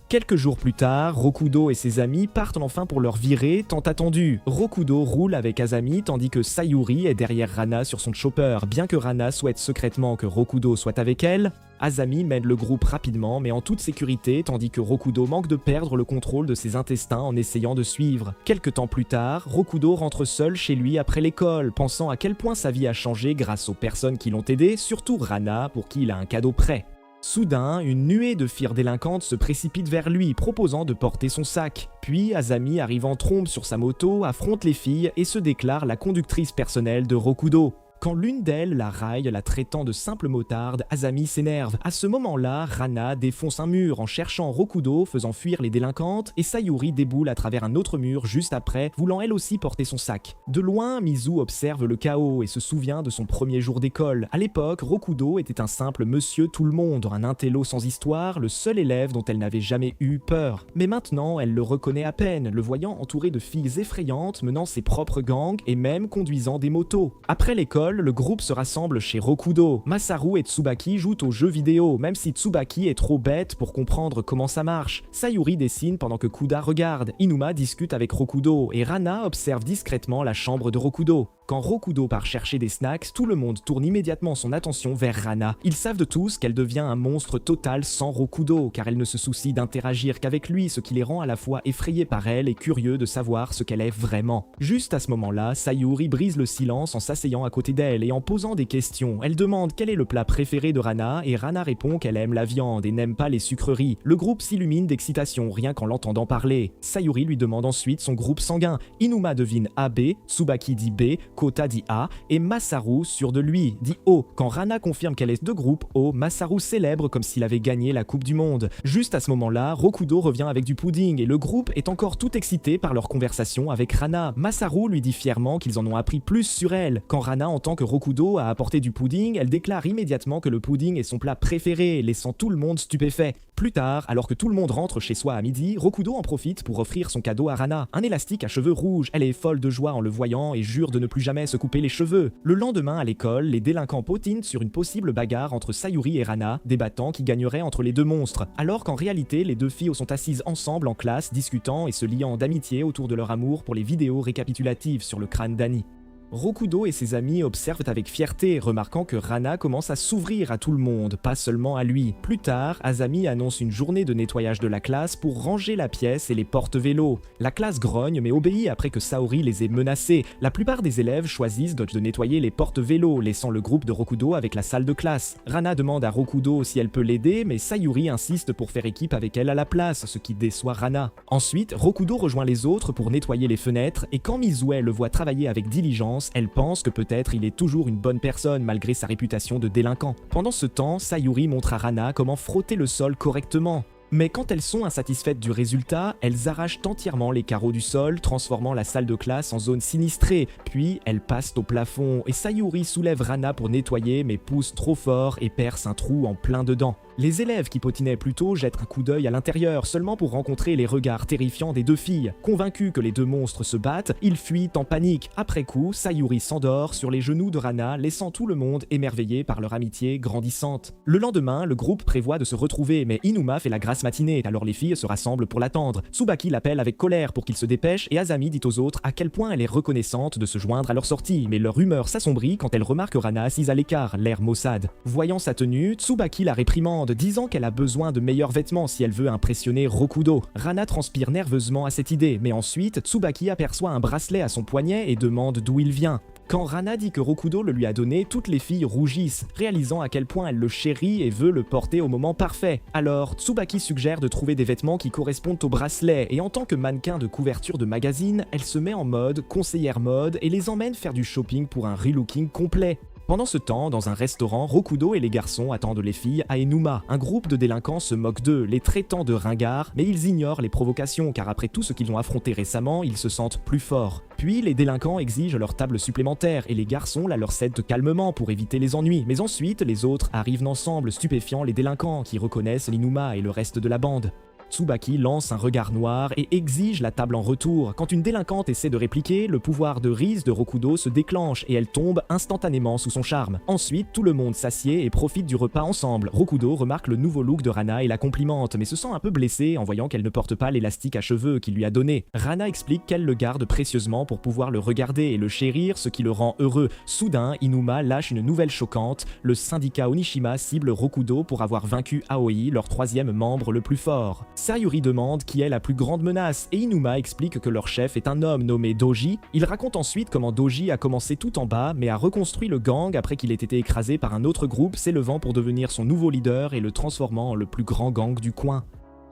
Speaker 1: Quelques jours plus tard, Rokudo et ses amis partent enfin pour leur virée tant attendue. Rokudo roule avec Azami tandis que Sayuri est derrière Rana sur son chopper. Bien que Rana souhaite secrètement que Rokudo soit avec elle, Azami mène le groupe rapidement mais en toute sécurité tandis que Rokudo manque de perdre le contrôle de ses intestins en essayant de suivre. Quelque temps plus tard, Rokudo rentre seul chez lui après l'école, pensant à quel point sa vie a changé grâce aux personnes qui l'ont aidé, surtout Rana pour qui il a un cadeau prêt. Soudain, une nuée de filles délinquantes se précipite vers lui, proposant de porter son sac. Puis, Azami arrive en trombe sur sa moto, affronte les filles et se déclare la conductrice personnelle de Rokudo. Quand l'une d'elles la raille, la traitant de simple motarde, Azami s'énerve. À ce moment-là, Rana défonce un mur en cherchant Rokudo, faisant fuir les délinquantes, et Sayuri déboule à travers un autre mur juste après, voulant elle aussi porter son sac. De loin, Mizu observe le chaos et se souvient de son premier jour d'école. À l'époque, Rokudo était un simple monsieur tout-le-monde, un intello sans histoire, le seul élève dont elle n'avait jamais eu peur. Mais maintenant, elle le reconnaît à peine, le voyant entouré de filles effrayantes, menant ses propres gangs et même conduisant des motos. Après l'école, le groupe se rassemble chez Rokudo. Masaru et Tsubaki jouent aux jeux vidéo, même si Tsubaki est trop bête pour comprendre comment ça marche. Sayuri dessine pendant que Kuda regarde. Inuma discute avec Rokudo et Rana observe discrètement la chambre de Rokudo. Quand Rokudo part chercher des snacks, tout le monde tourne immédiatement son attention vers Rana. Ils savent de tous qu'elle devient un monstre total sans Rokudo, car elle ne se soucie d'interagir qu'avec lui, ce qui les rend à la fois effrayés par elle et curieux de savoir ce qu'elle est vraiment. Juste à ce moment-là, Sayuri brise le silence en s'asseyant à côté d'elle et en posant des questions. Elle demande quel est le plat préféré de Rana et Rana répond qu'elle aime la viande et n'aime pas les sucreries. Le groupe s'illumine d'excitation rien qu'en l'entendant parler. Sayuri lui demande ensuite son groupe sanguin. Inuma devine AB, Tsubaki dit B, Kota dit A et Masaru, sûr de lui, dit O. Quand Rana confirme qu'elle est de groupe O, Masaru célèbre comme s'il avait gagné la Coupe du Monde. Juste à ce moment-là, Rokudo revient avec du pudding et le groupe est encore tout excité par leur conversation avec Rana. Masaru lui dit fièrement qu'ils en ont appris plus sur elle. Quand Rana entend constatant que Rokudo a apporté du pudding, elle déclare immédiatement que le pudding est son plat préféré, laissant tout le monde stupéfait. Plus tard, alors que tout le monde rentre chez soi à midi, Rokudo en profite pour offrir son cadeau à Rana, un élastique à cheveux rouges. Elle est folle de joie en le voyant et jure de ne plus jamais se couper les cheveux. Le lendemain à l'école, les délinquants potinent sur une possible bagarre entre Sayuri et Rana, débattant qui gagnerait entre les deux monstres, alors qu'en réalité les deux filles sont assises ensemble en classe, discutant et se liant d'amitié autour de leur amour pour les vidéos récapitulatives sur le crâne d'Annie. Rokudo et ses amis observent avec fierté, remarquant que Rana commence à s'ouvrir à tout le monde, pas seulement à lui. Plus tard, Azami annonce une journée de nettoyage de la classe pour ranger la pièce et les porte-vélos. La classe grogne mais obéit après que Saori les ait menacés. La plupart des élèves choisissent de nettoyer les porte-vélos, laissant le groupe de Rokudo avec la salle de classe. Rana demande à Rokudo si elle peut l'aider, mais Sayuri insiste pour faire équipe avec elle à la place, ce qui déçoit Rana. Ensuite, Rokudo rejoint les autres pour nettoyer les fenêtres, et quand Mizue le voit travailler avec diligence, elle pense que peut-être il est toujours une bonne personne malgré sa réputation de délinquant. Pendant ce temps, Sayuri montre à Rana comment frotter le sol correctement. Mais quand elles sont insatisfaites du résultat, elles arrachent entièrement les carreaux du sol, transformant la salle de classe en zone sinistrée. Puis elles passent au plafond et Sayuri soulève Rana pour nettoyer mais pousse trop fort et perce un trou en plein dedans. Les élèves qui potinaient plus tôt jettent un coup d'œil à l'intérieur seulement pour rencontrer les regards terrifiants des deux filles. Convaincus que les deux monstres se battent, ils fuient en panique. Après coup, Sayuri s'endort sur les genoux de Rana, laissant tout le monde émerveillé par leur amitié grandissante. Le lendemain, le groupe prévoit de se retrouver, mais Inuma fait la grasse matinée, alors les filles se rassemblent pour l'attendre. Tsubaki l'appelle avec colère pour qu'il se dépêche et Azami dit aux autres à quel point elle est reconnaissante de se joindre à leur sortie, mais leur humeur s'assombrit quand elle remarque Rana assise à l'écart, l'air maussade. Voyant sa tenue, Tsubaki la réprimande, disant qu'elle a besoin de meilleurs vêtements si elle veut impressionner Rokudo. Rana transpire nerveusement à cette idée, mais ensuite, Tsubaki aperçoit un bracelet à son poignet et demande d'où il vient. Quand Rana dit que Rokudo le lui a donné, toutes les filles rougissent, réalisant à quel point elle le chérit et veut le porter au moment parfait. Alors, Tsubaki suggère de trouver des vêtements qui correspondent au bracelet, et en tant que mannequin de couverture de magazine, elle se met en mode conseillère mode et les emmène faire du shopping pour un relooking complet. Pendant ce temps, dans un restaurant, Rokudo et les garçons attendent les filles à Enuma. Un groupe de délinquants se moque d'eux, les traitant de ringards, mais ils ignorent les provocations car après tout ce qu'ils ont affronté récemment, ils se sentent plus forts. Puis les délinquants exigent leur table supplémentaire et les garçons la leur cèdent calmement pour éviter les ennuis. Mais ensuite, les autres arrivent ensemble, stupéfiant les délinquants qui reconnaissent l'Inuma et le reste de la bande. Tsubaki lance un regard noir et exige la table en retour. Quand une délinquante essaie de répliquer, le pouvoir de Riz de Rokudo se déclenche et elle tombe instantanément sous son charme. Ensuite, tout le monde s'assied et profite du repas ensemble. Rokudo remarque le nouveau look de Rana et la complimente, mais se sent un peu blessée en voyant qu'elle ne porte pas l'élastique à cheveux qu'il lui a donné. Rana explique qu'elle le garde précieusement pour pouvoir le regarder et le chérir, ce qui le rend heureux. Soudain, Inuma lâche une nouvelle choquante. Le syndicat Onishima cible Rokudo pour avoir vaincu Aoi, leur troisième membre le plus fort. Sayuri demande qui est la plus grande menace et Inuma explique que leur chef est un homme nommé Doji. Il raconte ensuite comment Doji a commencé tout en bas mais a reconstruit le gang après qu'il ait été écrasé par un autre groupe s'élevant pour devenir son nouveau leader et le transformant en le plus grand gang du coin.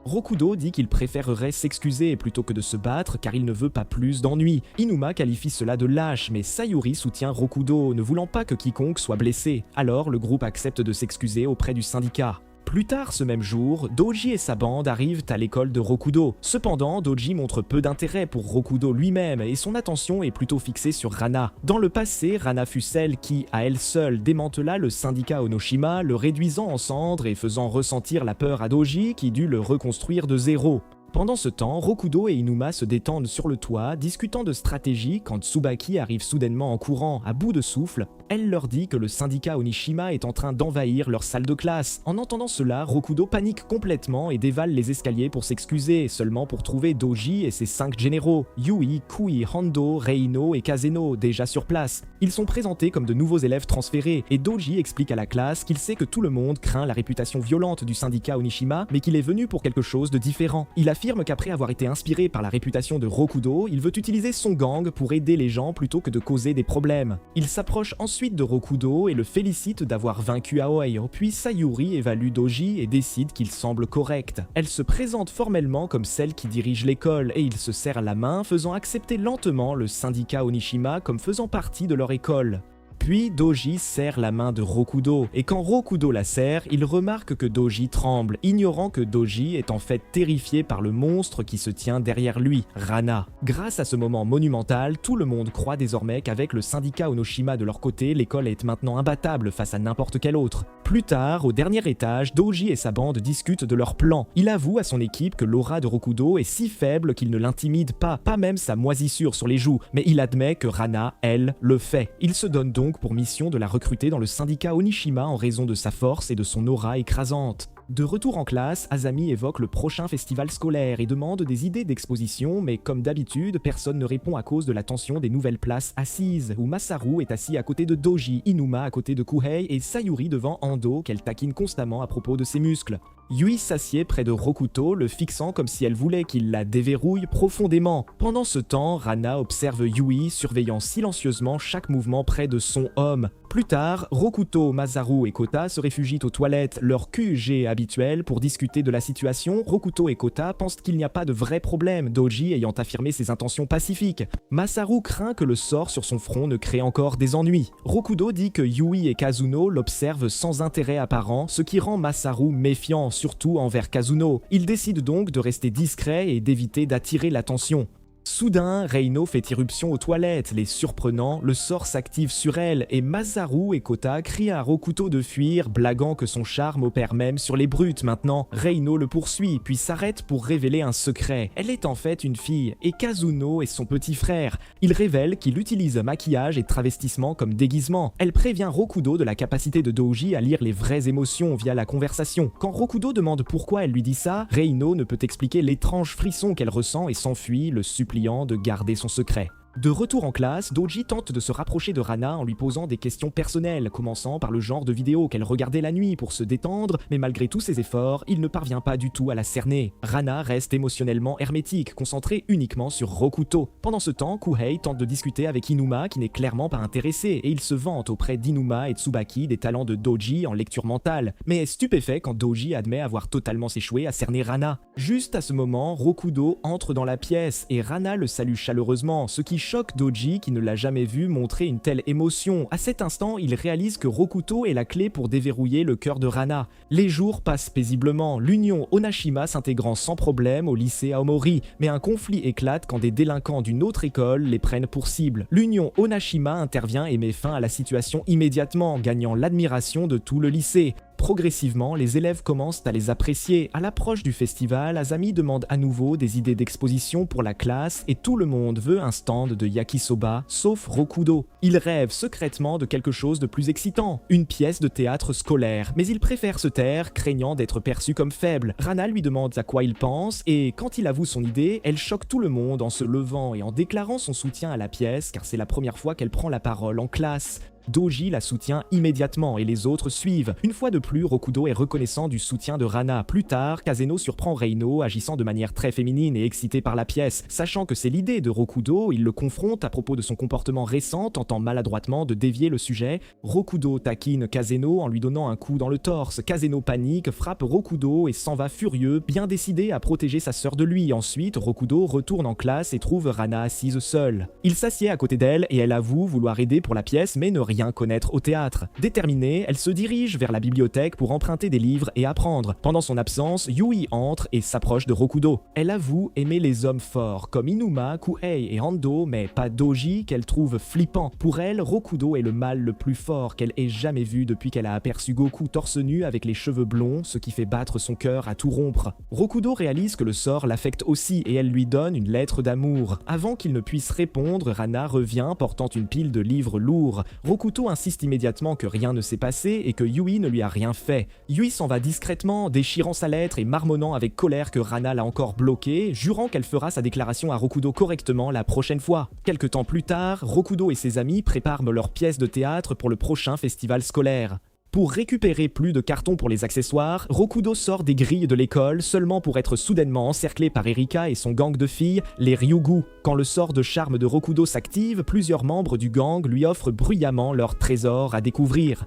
Speaker 1: Rokudo dit qu'il préférerait s'excuser plutôt que de se battre car il ne veut pas plus d'ennuis. Inuma qualifie cela de lâche, mais Sayuri soutient Rokudo, ne voulant pas que quiconque soit blessé. Alors le groupe accepte de s'excuser auprès du syndicat. Plus tard ce même jour, Doji et sa bande arrivent à l'école de Rokudo. Cependant, Doji montre peu d'intérêt pour Rokudo lui-même et son attention est plutôt fixée sur Rana. Dans le passé, Rana fut celle qui, à elle seule, démantela le syndicat Onoshima, le réduisant en cendres et faisant ressentir la peur à Doji qui dut le reconstruire de zéro. Pendant ce temps, Rokudo et Inuma se détendent sur le toit, discutant de stratégie quand Tsubaki arrive soudainement en courant, à bout de souffle. Elle leur dit que le syndicat Onishima est en train d'envahir leur salle de classe. En entendant cela, Rokudo panique complètement et dévale les escaliers pour s'excuser, seulement pour trouver Doji et ses 5 généraux, Yui, Kui, Hando, Reino et Kazeno, déjà sur place. Ils sont présentés comme de nouveaux élèves transférés, et Doji explique à la classe qu'il sait que tout le monde craint la réputation violente du syndicat Onishima, mais qu'il est venu pour quelque chose de différent. Il affirme qu'après avoir été inspiré par la réputation de Rokudo, il veut utiliser son gang pour aider les gens plutôt que de causer des problèmes. Il s'approche ensuite de Rokudo et le félicite d'avoir vaincu Aoi, puis Sayuri évalue Doji et décide qu'il semble correct. Elle se présente formellement comme celle qui dirige l'école et il se serre la main, faisant accepter lentement le syndicat Onishima comme faisant partie de leur école. Puis Doji serre la main de Rokudo, et quand Rokudo la serre, il remarque que Doji tremble, ignorant que Doji est en fait terrifié par le monstre qui se tient derrière lui, Rana. Grâce à ce moment monumental, tout le monde croit désormais qu'avec le syndicat Onoshima de leur côté, l'école est maintenant imbattable face à n'importe quel autre. Plus tard, au dernier étage, Doji et sa bande discutent de leur plan. Il avoue à son équipe que l'aura de Rokudo est si faible qu'il ne l'intimide pas même sa moisissure sur les joues, mais il admet que Rana, elle, le fait. Il se donne donc pour mission de la recruter dans le syndicat Onishima en raison de sa force et de son aura écrasante. De retour en classe, Azami évoque le prochain festival scolaire et demande des idées d'exposition, mais comme d'habitude, personne ne répond à cause de la tension des nouvelles places assises, où Masaru est assis à côté de Doji, Inuma à côté de Kuhei et Sayuri devant Ando, qu'elle taquine constamment à propos de ses muscles. Yui s'assied près de Rokuto, le fixant comme si elle voulait qu'il la déverrouille profondément. Pendant ce temps, Rana observe Yui, surveillant silencieusement chaque mouvement près de son homme. Plus tard, Rokuto, Masaru et Kota se réfugient aux toilettes, leur QG habituel, pour discuter de la situation. Rokuto et Kota pensent qu'il n'y a pas de vrai problème, Doji ayant affirmé ses intentions pacifiques. Masaru craint que le sort sur son front ne crée encore des ennuis. Rokudo dit que Yui et Kazuno l'observent sans intérêt apparent, ce qui rend Masaru méfiant, surtout envers Kazuno. Il décide donc de rester discret et d'éviter d'attirer l'attention. Soudain, Reino fait irruption aux toilettes, les surprenant, le sort s'active sur elle et Masaru et Kota crient à Rokuto de fuir, blaguant que son charme opère même sur les brutes maintenant. Reino le poursuit, puis s'arrête pour révéler un secret. Elle est en fait une fille, et Kazuno est son petit frère. Il révèle qu'il utilise maquillage et travestissement comme déguisement. Elle prévient Rokudo de la capacité de Doji à lire les vraies émotions via la conversation. Quand Rokudo demande pourquoi elle lui dit ça, Reino ne peut expliquer l'étrange frisson qu'elle ressent et s'enfuit, le suppliant de garder son secret. De retour en classe, Doji tente de se rapprocher de Rana en lui posant des questions personnelles, commençant par le genre de vidéo qu'elle regardait la nuit pour se détendre, mais malgré tous ses efforts, il ne parvient pas du tout à la cerner. Rana reste émotionnellement hermétique, concentrée uniquement sur Rokuto. Pendant ce temps, Kuhei tente de discuter avec Inuma qui n'est clairement pas intéressé, et il se vante auprès d'Inuma et Tsubaki des talents de Doji en lecture mentale, mais est stupéfait quand Doji admet avoir totalement échoué à cerner Rana. Juste à ce moment, Rokudo entre dans la pièce et Rana le salue chaleureusement, ce qui choque Doji qui ne l'a jamais vu montrer une telle émotion. À cet instant, il réalise que Rokuto est la clé pour déverrouiller le cœur de Rana. Les jours passent paisiblement, l'union Onashima s'intégrant sans problème au lycée Aomori, mais un conflit éclate quand des délinquants d'une autre école les prennent pour cible. L'union Onashima intervient et met fin à la situation immédiatement, gagnant l'admiration de tout le lycée. Progressivement, les élèves commencent à les apprécier. À l'approche du festival, Azami demande à nouveau des idées d'exposition pour la classe et tout le monde veut un stand de yakisoba, sauf Rokudo. Il rêve secrètement de quelque chose de plus excitant, une pièce de théâtre scolaire, mais il préfère se taire, craignant d'être perçu comme faible. Rana lui demande à quoi il pense et quand il avoue son idée, elle choque tout le monde en se levant et en déclarant son soutien à la pièce car c'est la première fois qu'elle prend la parole en classe. Doji la soutient immédiatement et les autres suivent. Une fois de plus, Rokudo est reconnaissant du soutien de Rana. Plus tard, Kazeno surprend Reino agissant de manière très féminine et excitée par la pièce. Sachant que c'est l'idée de Rokudo, il le confronte à propos de son comportement récent, tentant maladroitement de dévier le sujet. Rokudo taquine Kazeno en lui donnant un coup dans le torse. Kazeno panique, frappe Rokudo et s'en va furieux, bien décidé à protéger sa sœur de lui. Ensuite, Rokudo retourne en classe et trouve Rana assise seule. Il s'assied à côté d'elle et elle avoue vouloir aider pour la pièce mais ne rien connaître au théâtre. Déterminée, elle se dirige vers la bibliothèque pour emprunter des livres et apprendre. Pendant son absence, Yui entre et s'approche de Rokudo. Elle avoue aimer les hommes forts, comme Inuma, Kuhei et Ando, mais pas Doji, qu'elle trouve flippant. Pour elle, Rokudo est le mâle le plus fort qu'elle ait jamais vu depuis qu'elle a aperçu Goku torse nu avec les cheveux blonds, ce qui fait battre son cœur à tout rompre. Rokudo réalise que le sort l'affecte aussi et elle lui donne une lettre d'amour. Avant qu'il ne puisse répondre, Rana revient portant une pile de livres lourds. Rokuto insiste immédiatement que rien ne s'est passé et que Yui ne lui a rien fait. Yui s'en va discrètement, déchirant sa lettre et marmonnant avec colère que Rana l'a encore bloqué, jurant qu'elle fera sa déclaration à Rokudo correctement la prochaine fois. Quelque temps plus tard, Rokudo et ses amis préparent leur pièce de théâtre pour le prochain festival scolaire. Pour récupérer plus de cartons pour les accessoires, Rokudo sort des grilles de l'école seulement pour être soudainement encerclé par Erika et son gang de filles, les Ryugu. Quand le sort de charme de Rokudo s'active, plusieurs membres du gang lui offrent bruyamment leur trésor à découvrir.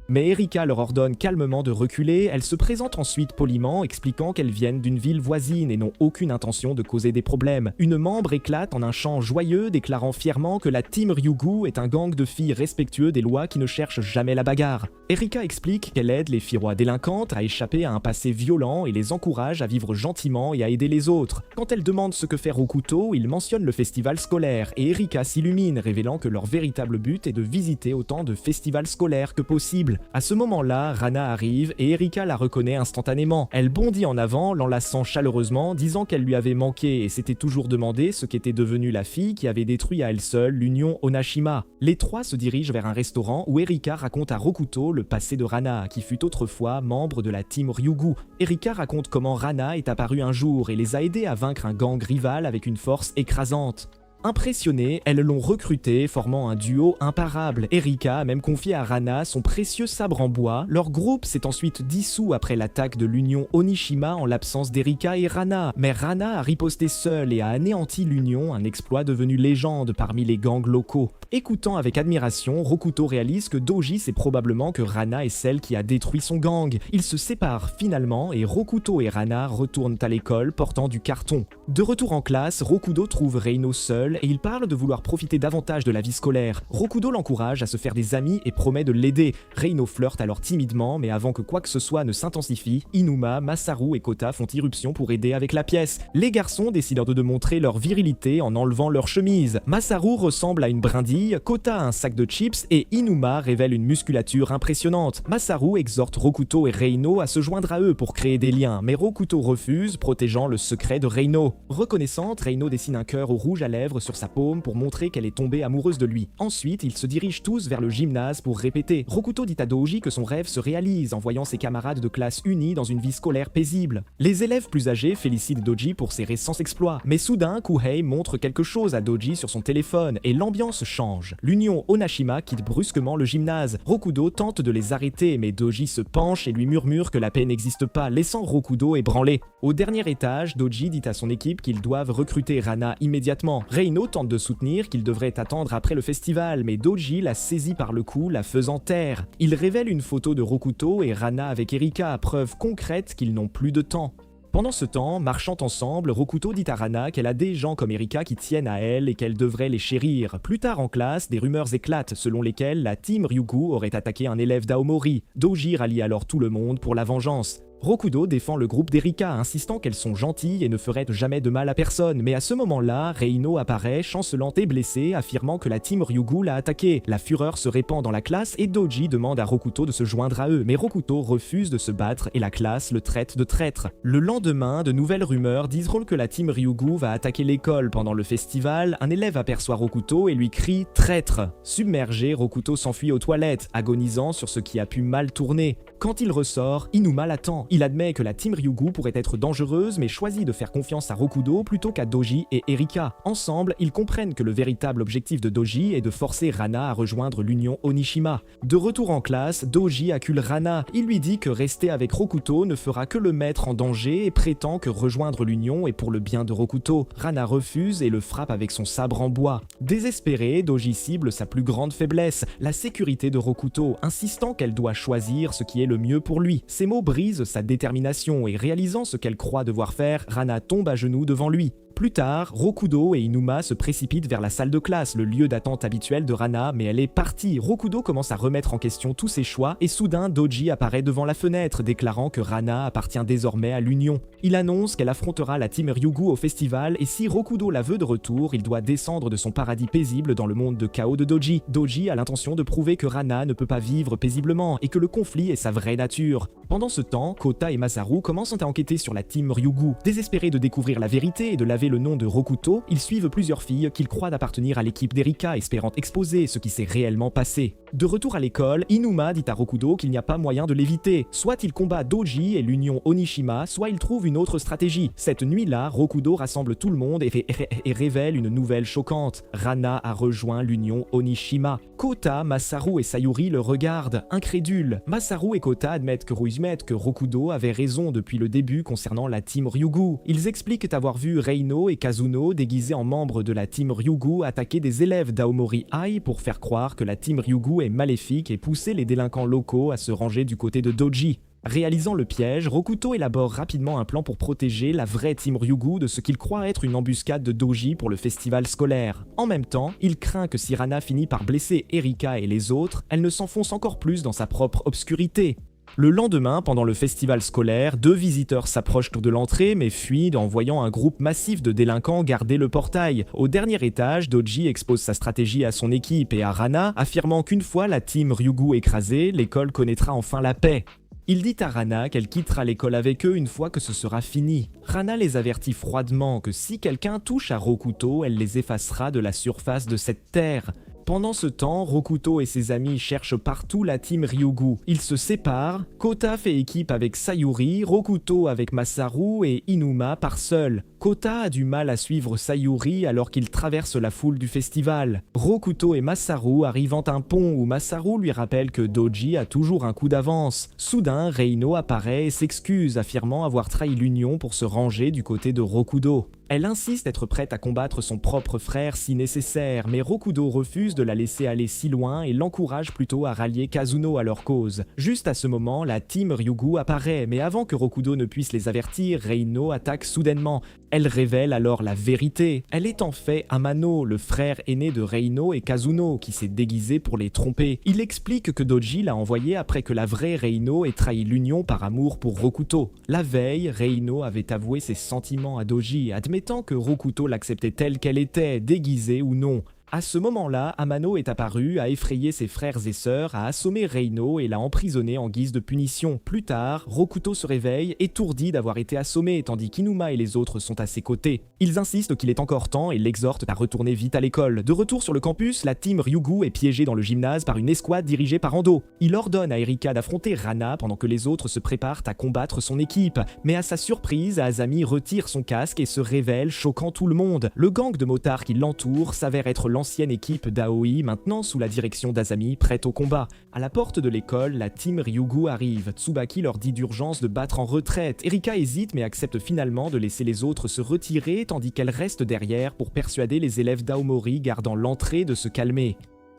Speaker 1: Mais Erika leur ordonne calmement de reculer, elle se présente ensuite poliment, expliquant qu'elles viennent d'une ville voisine et n'ont aucune intention de causer des problèmes. Une membre éclate en un chant joyeux, déclarant fièrement que la Team Ryugu est un gang de filles respectueux des lois qui ne cherchent jamais la bagarre. Erika explique qu'elle aide les filles délinquantes à échapper à un passé violent et les encourage à vivre gentiment et à aider les autres. Quand elle demande ce que fait Rokuto, il mentionne le festival scolaire et Erika s'illumine, révélant que leur véritable but est de visiter autant de festivals scolaires que possible. À ce moment-là, Rana arrive et Erika la reconnaît instantanément. Elle bondit en avant, l'enlaçant chaleureusement, disant qu'elle lui avait manqué et s'était toujours demandé ce qu'était devenue la fille qui avait détruit à elle seule l'union Onashima. Les trois se dirigent vers un restaurant où Erika raconte à Rokuto le passé de Rana, qui fut autrefois membre de la Team Ryugu. Erika raconte comment Rana est apparue un jour et les a aidés à vaincre un gang rival avec une force écrasante. Impressionnés, elles l'ont recruté, formant un duo imparable. Erika a même confié à Rana son précieux sabre en bois. Leur groupe s'est ensuite dissous après l'attaque de l'union Onishima en l'absence d'Erika et Rana. Mais Rana a riposté seule et a anéanti l'union, un exploit devenu légende parmi les gangs locaux. Écoutant avec admiration, Rokuto réalise que Doji sait probablement que Rana est celle qui a détruit son gang. Ils se séparent finalement et Rokuto et Rana retournent à l'école portant du carton. De retour en classe, Rokudo trouve Reino seul et il parle de vouloir profiter davantage de la vie scolaire. Rokudo l'encourage à se faire des amis et promet de l'aider. Reino flirte alors timidement, mais avant que quoi que ce soit ne s'intensifie, Inuma, Masaru et Kota font irruption pour aider avec la pièce. Les garçons décident de montrer leur virilité en enlevant leur chemise. Masaru ressemble à une brindille, Kota a un sac de chips et Inuma révèle une musculature impressionnante. Masaru exhorte Rokuto et Reino à se joindre à eux pour créer des liens, mais Rokuto refuse, protégeant le secret de Reino. Reconnaissante, Reino dessine un cœur au rouge à lèvres sur sa paume pour montrer qu'elle est tombée amoureuse de lui. Ensuite, ils se dirigent tous vers le gymnase pour répéter. Rokuto dit à Doji que son rêve se réalise en voyant ses camarades de classe unis dans une vie scolaire paisible. Les élèves plus âgés félicitent Doji pour ses récents exploits, mais soudain, Kuhei montre quelque chose à Doji sur son téléphone et l'ambiance change. L'union Onashima quitte brusquement le gymnase. Rokudo tente de les arrêter, mais Doji se penche et lui murmure que la paix n'existe pas, laissant Rokudo ébranlé. Au dernier étage, Doji dit à son équipe qu'ils doivent recruter Rana immédiatement. Reino tente de soutenir qu'ils devraient attendre après le festival, mais Doji la saisit par le cou, la faisant taire. Il révèle une photo de Rokuto et Rana avec Erika, preuve concrète qu'ils n'ont plus de temps. Pendant ce temps, marchant ensemble, Rokuto dit à Rana qu'elle a des gens comme Erika qui tiennent à elle et qu'elle devrait les chérir. Plus tard en classe, des rumeurs éclatent selon lesquelles la Team Ryugu aurait attaqué un élève d'Aomori. Doji rallie alors tout le monde pour la vengeance. Rokudo défend le groupe d'Erika, insistant qu'elles sont gentilles et ne feraient jamais de mal à personne, mais à ce moment-là, Reino apparaît, chancelant et blessé, affirmant que la Team Ryugu l'a attaqué. La fureur se répand dans la classe et Doji demande à Rokuto de se joindre à eux, mais Rokuto refuse de se battre et la classe le traite de traître. Le lendemain, de nouvelles rumeurs diront que la Team Ryugu va attaquer l'école. Pendant le festival, un élève aperçoit Rokuto et lui crie « traître ». Submergé, Rokuto s'enfuit aux toilettes, agonisant sur ce qui a pu mal tourner. Quand il ressort, Inuma l'attend. Il admet que la Team Ryugu pourrait être dangereuse, mais choisit de faire confiance à Rokudo plutôt qu'à Doji et Erika. Ensemble, ils comprennent que le véritable objectif de Doji est de forcer Rana à rejoindre l'union Onishima. De retour en classe, Doji accule Rana. Il lui dit que rester avec Rokuto ne fera que le mettre en danger et prétend que rejoindre l'union est pour le bien de Rokuto. Rana refuse et le frappe avec son sabre en bois. Désespéré, Doji cible sa plus grande faiblesse, la sécurité de Rokuto, insistant qu'elle doit choisir ce qui est le mieux pour lui. Ces mots brisent sa détermination et réalisant ce qu'elle croit devoir faire, Rana tombe à genoux devant lui. Plus tard, Rokudo et Inuma se précipitent vers la salle de classe, le lieu d'attente habituel de Rana, mais elle est partie. Rokudo commence à remettre en question tous ses choix et soudain Doji apparaît devant la fenêtre, déclarant que Rana appartient désormais à l'Union. Il annonce qu'elle affrontera la Team Ryugu au festival et si Rokudo la veut de retour, il doit descendre de son paradis paisible dans le monde de chaos de Doji. Doji a l'intention de prouver que Rana ne peut pas vivre paisiblement et que le conflit est sa vraie nature. Pendant ce temps, Kota et Masaru commencent à enquêter sur la Team Ryugu. Désespérés de découvrir la vérité et de laver le nom de Rokuto, ils suivent plusieurs filles qu'ils croient appartenir à l'équipe d'Erika, espérant exposer ce qui s'est réellement passé. De retour à l'école, Inuma dit à Rokudo qu'il n'y a pas moyen de l'éviter. Soit il combat Doji et l'union Onishima, soit il trouve une autre stratégie. Cette nuit-là, Rokudo rassemble tout le monde et révèle une nouvelle choquante. Rana a rejoint l'union Onishima. Kota, Masaru et Sayuri le regardent, incrédules. Masaru et Kota admettent que Rokudo avait raison depuis le début concernant la Team Ryugu. Ils expliquent avoir vu Reino Reino et Kazuno, déguisés en membres de la team Ryugu, attaquer des élèves d'Aomori High pour faire croire que la team Ryugu est maléfique et pousser les délinquants locaux à se ranger du côté de Doji. Réalisant le piège, Rokuto élabore rapidement un plan pour protéger la vraie team Ryugu de ce qu'il croit être une embuscade de Doji pour le festival scolaire. En même temps, il craint que si Rana finit par blesser Erika et les autres, elle ne s'enfonce encore plus dans sa propre obscurité. Le lendemain, pendant le festival scolaire, 2 visiteurs s'approchent de l'entrée mais fuient en voyant un groupe massif de délinquants garder le portail. Au dernier étage, Doji expose sa stratégie à son équipe et à Rana, affirmant qu'une fois la team Ryugu écrasée, l'école connaîtra enfin la paix. Il dit à Rana qu'elle quittera l'école avec eux une fois que ce sera fini. Rana les avertit froidement que si quelqu'un touche à Rokuto, elle les effacera de la surface de cette terre. Pendant ce temps, Rokuto et ses amis cherchent partout la team Ryugu. Ils se séparent, Kota fait équipe avec Sayuri, Rokuto avec Masaru et Inuma part seul. Kota a du mal à suivre Sayuri alors qu'il traverse la foule du festival. Rokuto et Masaru arrivent à un pont où Masaru lui rappelle que Doji a toujours un coup d'avance. Soudain, Reino apparaît et s'excuse, affirmant avoir trahi l'union pour se ranger du côté de Rokudo. Elle insiste être prête à combattre son propre frère si nécessaire, mais Rokudo refuse de la laisser aller si loin et l'encourage plutôt à rallier Kazuno à leur cause. Juste à ce moment, la team Ryugu apparaît, mais avant que Rokudo ne puisse les avertir, Reino attaque soudainement. Elle révèle alors la vérité. Elle est en fait Amano, le frère aîné de Reino et Kazuno, qui s'est déguisé pour les tromper. Il explique que Doji l'a envoyé après que la vraie Reino ait trahi l'union par amour pour Rokuto. La veille, Reino avait avoué ses sentiments à Doji, admettant que Rokuto l'acceptait telle qu'elle était, déguisée ou non. À ce moment-là, Amano est apparu, a effrayé ses frères et sœurs, a assommé Reino et l'a emprisonné en guise de punition. Plus tard, Rokuto se réveille, étourdi d'avoir été assommé, tandis qu'Inuma et les autres sont à ses côtés. Ils insistent qu'il est encore temps et l'exhortent à retourner vite à l'école. De retour sur le campus, la team Ryugu est piégée dans le gymnase par une escouade dirigée par Ando. Il ordonne à Erika d'affronter Rana pendant que les autres se préparent à combattre son équipe. Mais à sa surprise, Azami retire son casque et se révèle, choquant tout le monde. Le gang de motards qui l'entoure s'avère être l'ancienne équipe d'Aoi, maintenant sous la direction d'Azami, prête au combat. À la porte de l'école, la team Ryugu arrive. Tsubaki leur dit d'urgence de battre en retraite. Erika hésite mais accepte finalement de laisser les autres se retirer tandis qu'elle reste derrière pour persuader les élèves d'Aomori gardant l'entrée de se calmer.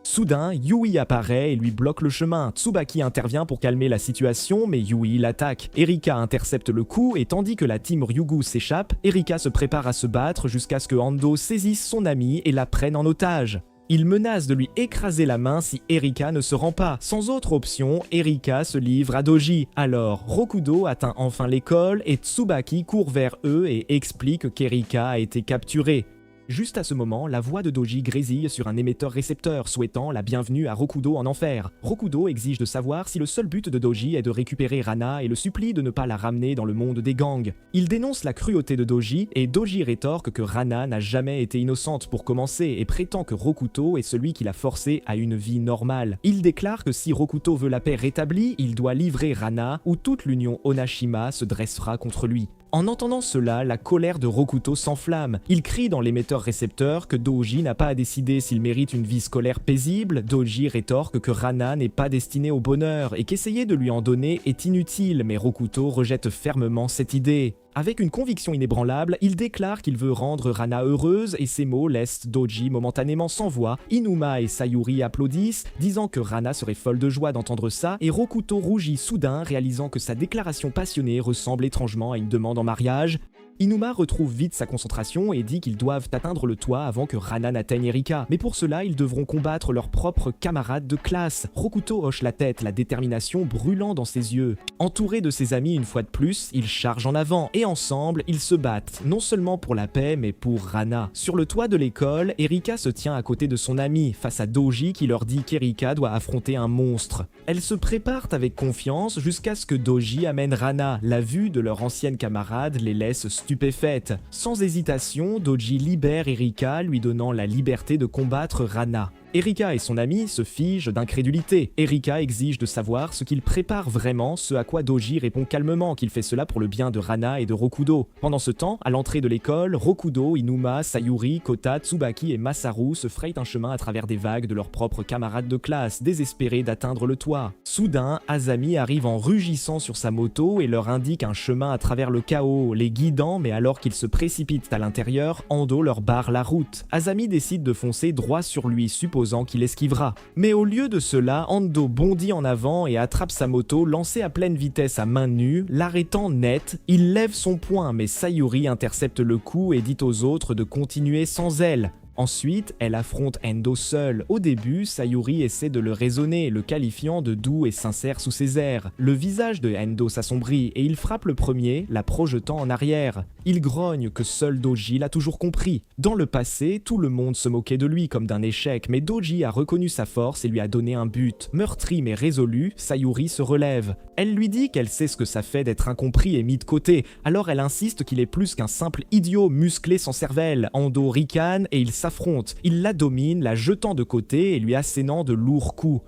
Speaker 1: Soudain, Yui apparaît et lui bloque le chemin. Tsubaki intervient pour calmer la situation, mais Yui l'attaque. Erika intercepte le coup et tandis que la team Ryugu s'échappe, Erika se prépare à se battre jusqu'à ce que Ando saisisse son ami et la prenne en otage. Il menace de lui écraser la main si Erika ne se rend pas. Sans autre option, Erika se livre à Doji. Alors, Rokudo atteint enfin l'école et Tsubaki court vers eux et explique qu'Erika a été capturée. Juste à ce moment, la voix de Doji grésille sur un émetteur-récepteur, souhaitant la bienvenue à Rokudo en enfer. Rokudo exige de savoir si le seul but de Doji est de récupérer Rana et le supplie de ne pas la ramener dans le monde des gangs. Il dénonce la cruauté de Doji et Doji rétorque que Rana n'a jamais été innocente pour commencer et prétend que Rokuto est celui qui l'a forcée à une vie normale. Il déclare que si Rokuto veut la paix rétablie, il doit livrer Rana ou toute l'union Onashima se dressera contre lui. En entendant cela, la colère de Rokuto s'enflamme. Il crie dans l'émetteur-récepteur que Doji n'a pas à décider s'il mérite une vie scolaire paisible. Doji rétorque que Rana n'est pas destinée au bonheur et qu'essayer de lui en donner est inutile, mais Rokuto rejette fermement cette idée. Avec une conviction inébranlable, il déclare qu'il veut rendre Rana heureuse et ces mots laissent Doji momentanément sans voix. Inuma et Sayuri applaudissent, disant que Rana serait folle de joie d'entendre ça, et Rokuto rougit soudain, réalisant que sa déclaration passionnée ressemble étrangement à une demande en mariage. Inuma retrouve vite sa concentration et dit qu'ils doivent atteindre le toit avant que Rana n'atteigne Erika. Mais pour cela, ils devront combattre leurs propres camarades de classe. Rokuto hoche la tête, la détermination brûlant dans ses yeux. Entouré de ses amis une fois de plus, ils chargent en avant et ensemble, ils se battent, non seulement pour la paix, mais pour Rana. Sur le toit de l'école, Erika se tient à côté de son ami, face à Doji qui leur dit qu'Erika doit affronter un monstre. Elles se préparent avec confiance jusqu'à ce que Doji amène Rana. La vue de leur ancienne camarade les laisse stupéfaite. Sans hésitation, Doji libère Erika, lui donnant la liberté de combattre Rana. Erika et son ami se figent d'incrédulité. Erika exige de savoir ce qu'il prépare vraiment, ce à quoi Doji répond calmement qu'il fait cela pour le bien de Rana et de Rokudo. Pendant ce temps, à l'entrée de l'école, Rokudo, Inuma, Sayuri, Kota, Tsubaki et Masaru se frayent un chemin à travers des vagues de leurs propres camarades de classe, désespérés d'atteindre le toit. Soudain, Azami arrive en rugissant sur sa moto et leur indique un chemin à travers le chaos, les guidant, mais alors qu'ils se précipitent à l'intérieur, Ando leur barre la route. Azami décide de foncer droit sur lui, supposant qu'il esquivera. Mais au lieu de cela, Ando bondit en avant et attrape sa moto, lancée à pleine vitesse à main nue, l'arrêtant net. Il lève son poing, mais Sayuri intercepte le coup et dit aux autres de continuer sans elle. Ensuite, elle affronte Endo seule. Au début, Sayuri essaie de le raisonner, le qualifiant de doux et sincère sous ses airs. Le visage de Endo s'assombrit et il frappe le premier, la projetant en arrière. Il grogne que seul Doji l'a toujours compris. Dans le passé, tout le monde se moquait de lui comme d'un échec, mais Doji a reconnu sa force et lui a donné un but. Meurtri mais résolu, Sayuri se relève. Elle lui dit qu'elle sait ce que ça fait d'être incompris et mis de côté, alors elle insiste qu'il est plus qu'un simple idiot musclé sans cervelle. Endo ricane et il s'affrontent. Il la domine, la jetant de côté et lui assénant de lourds coups.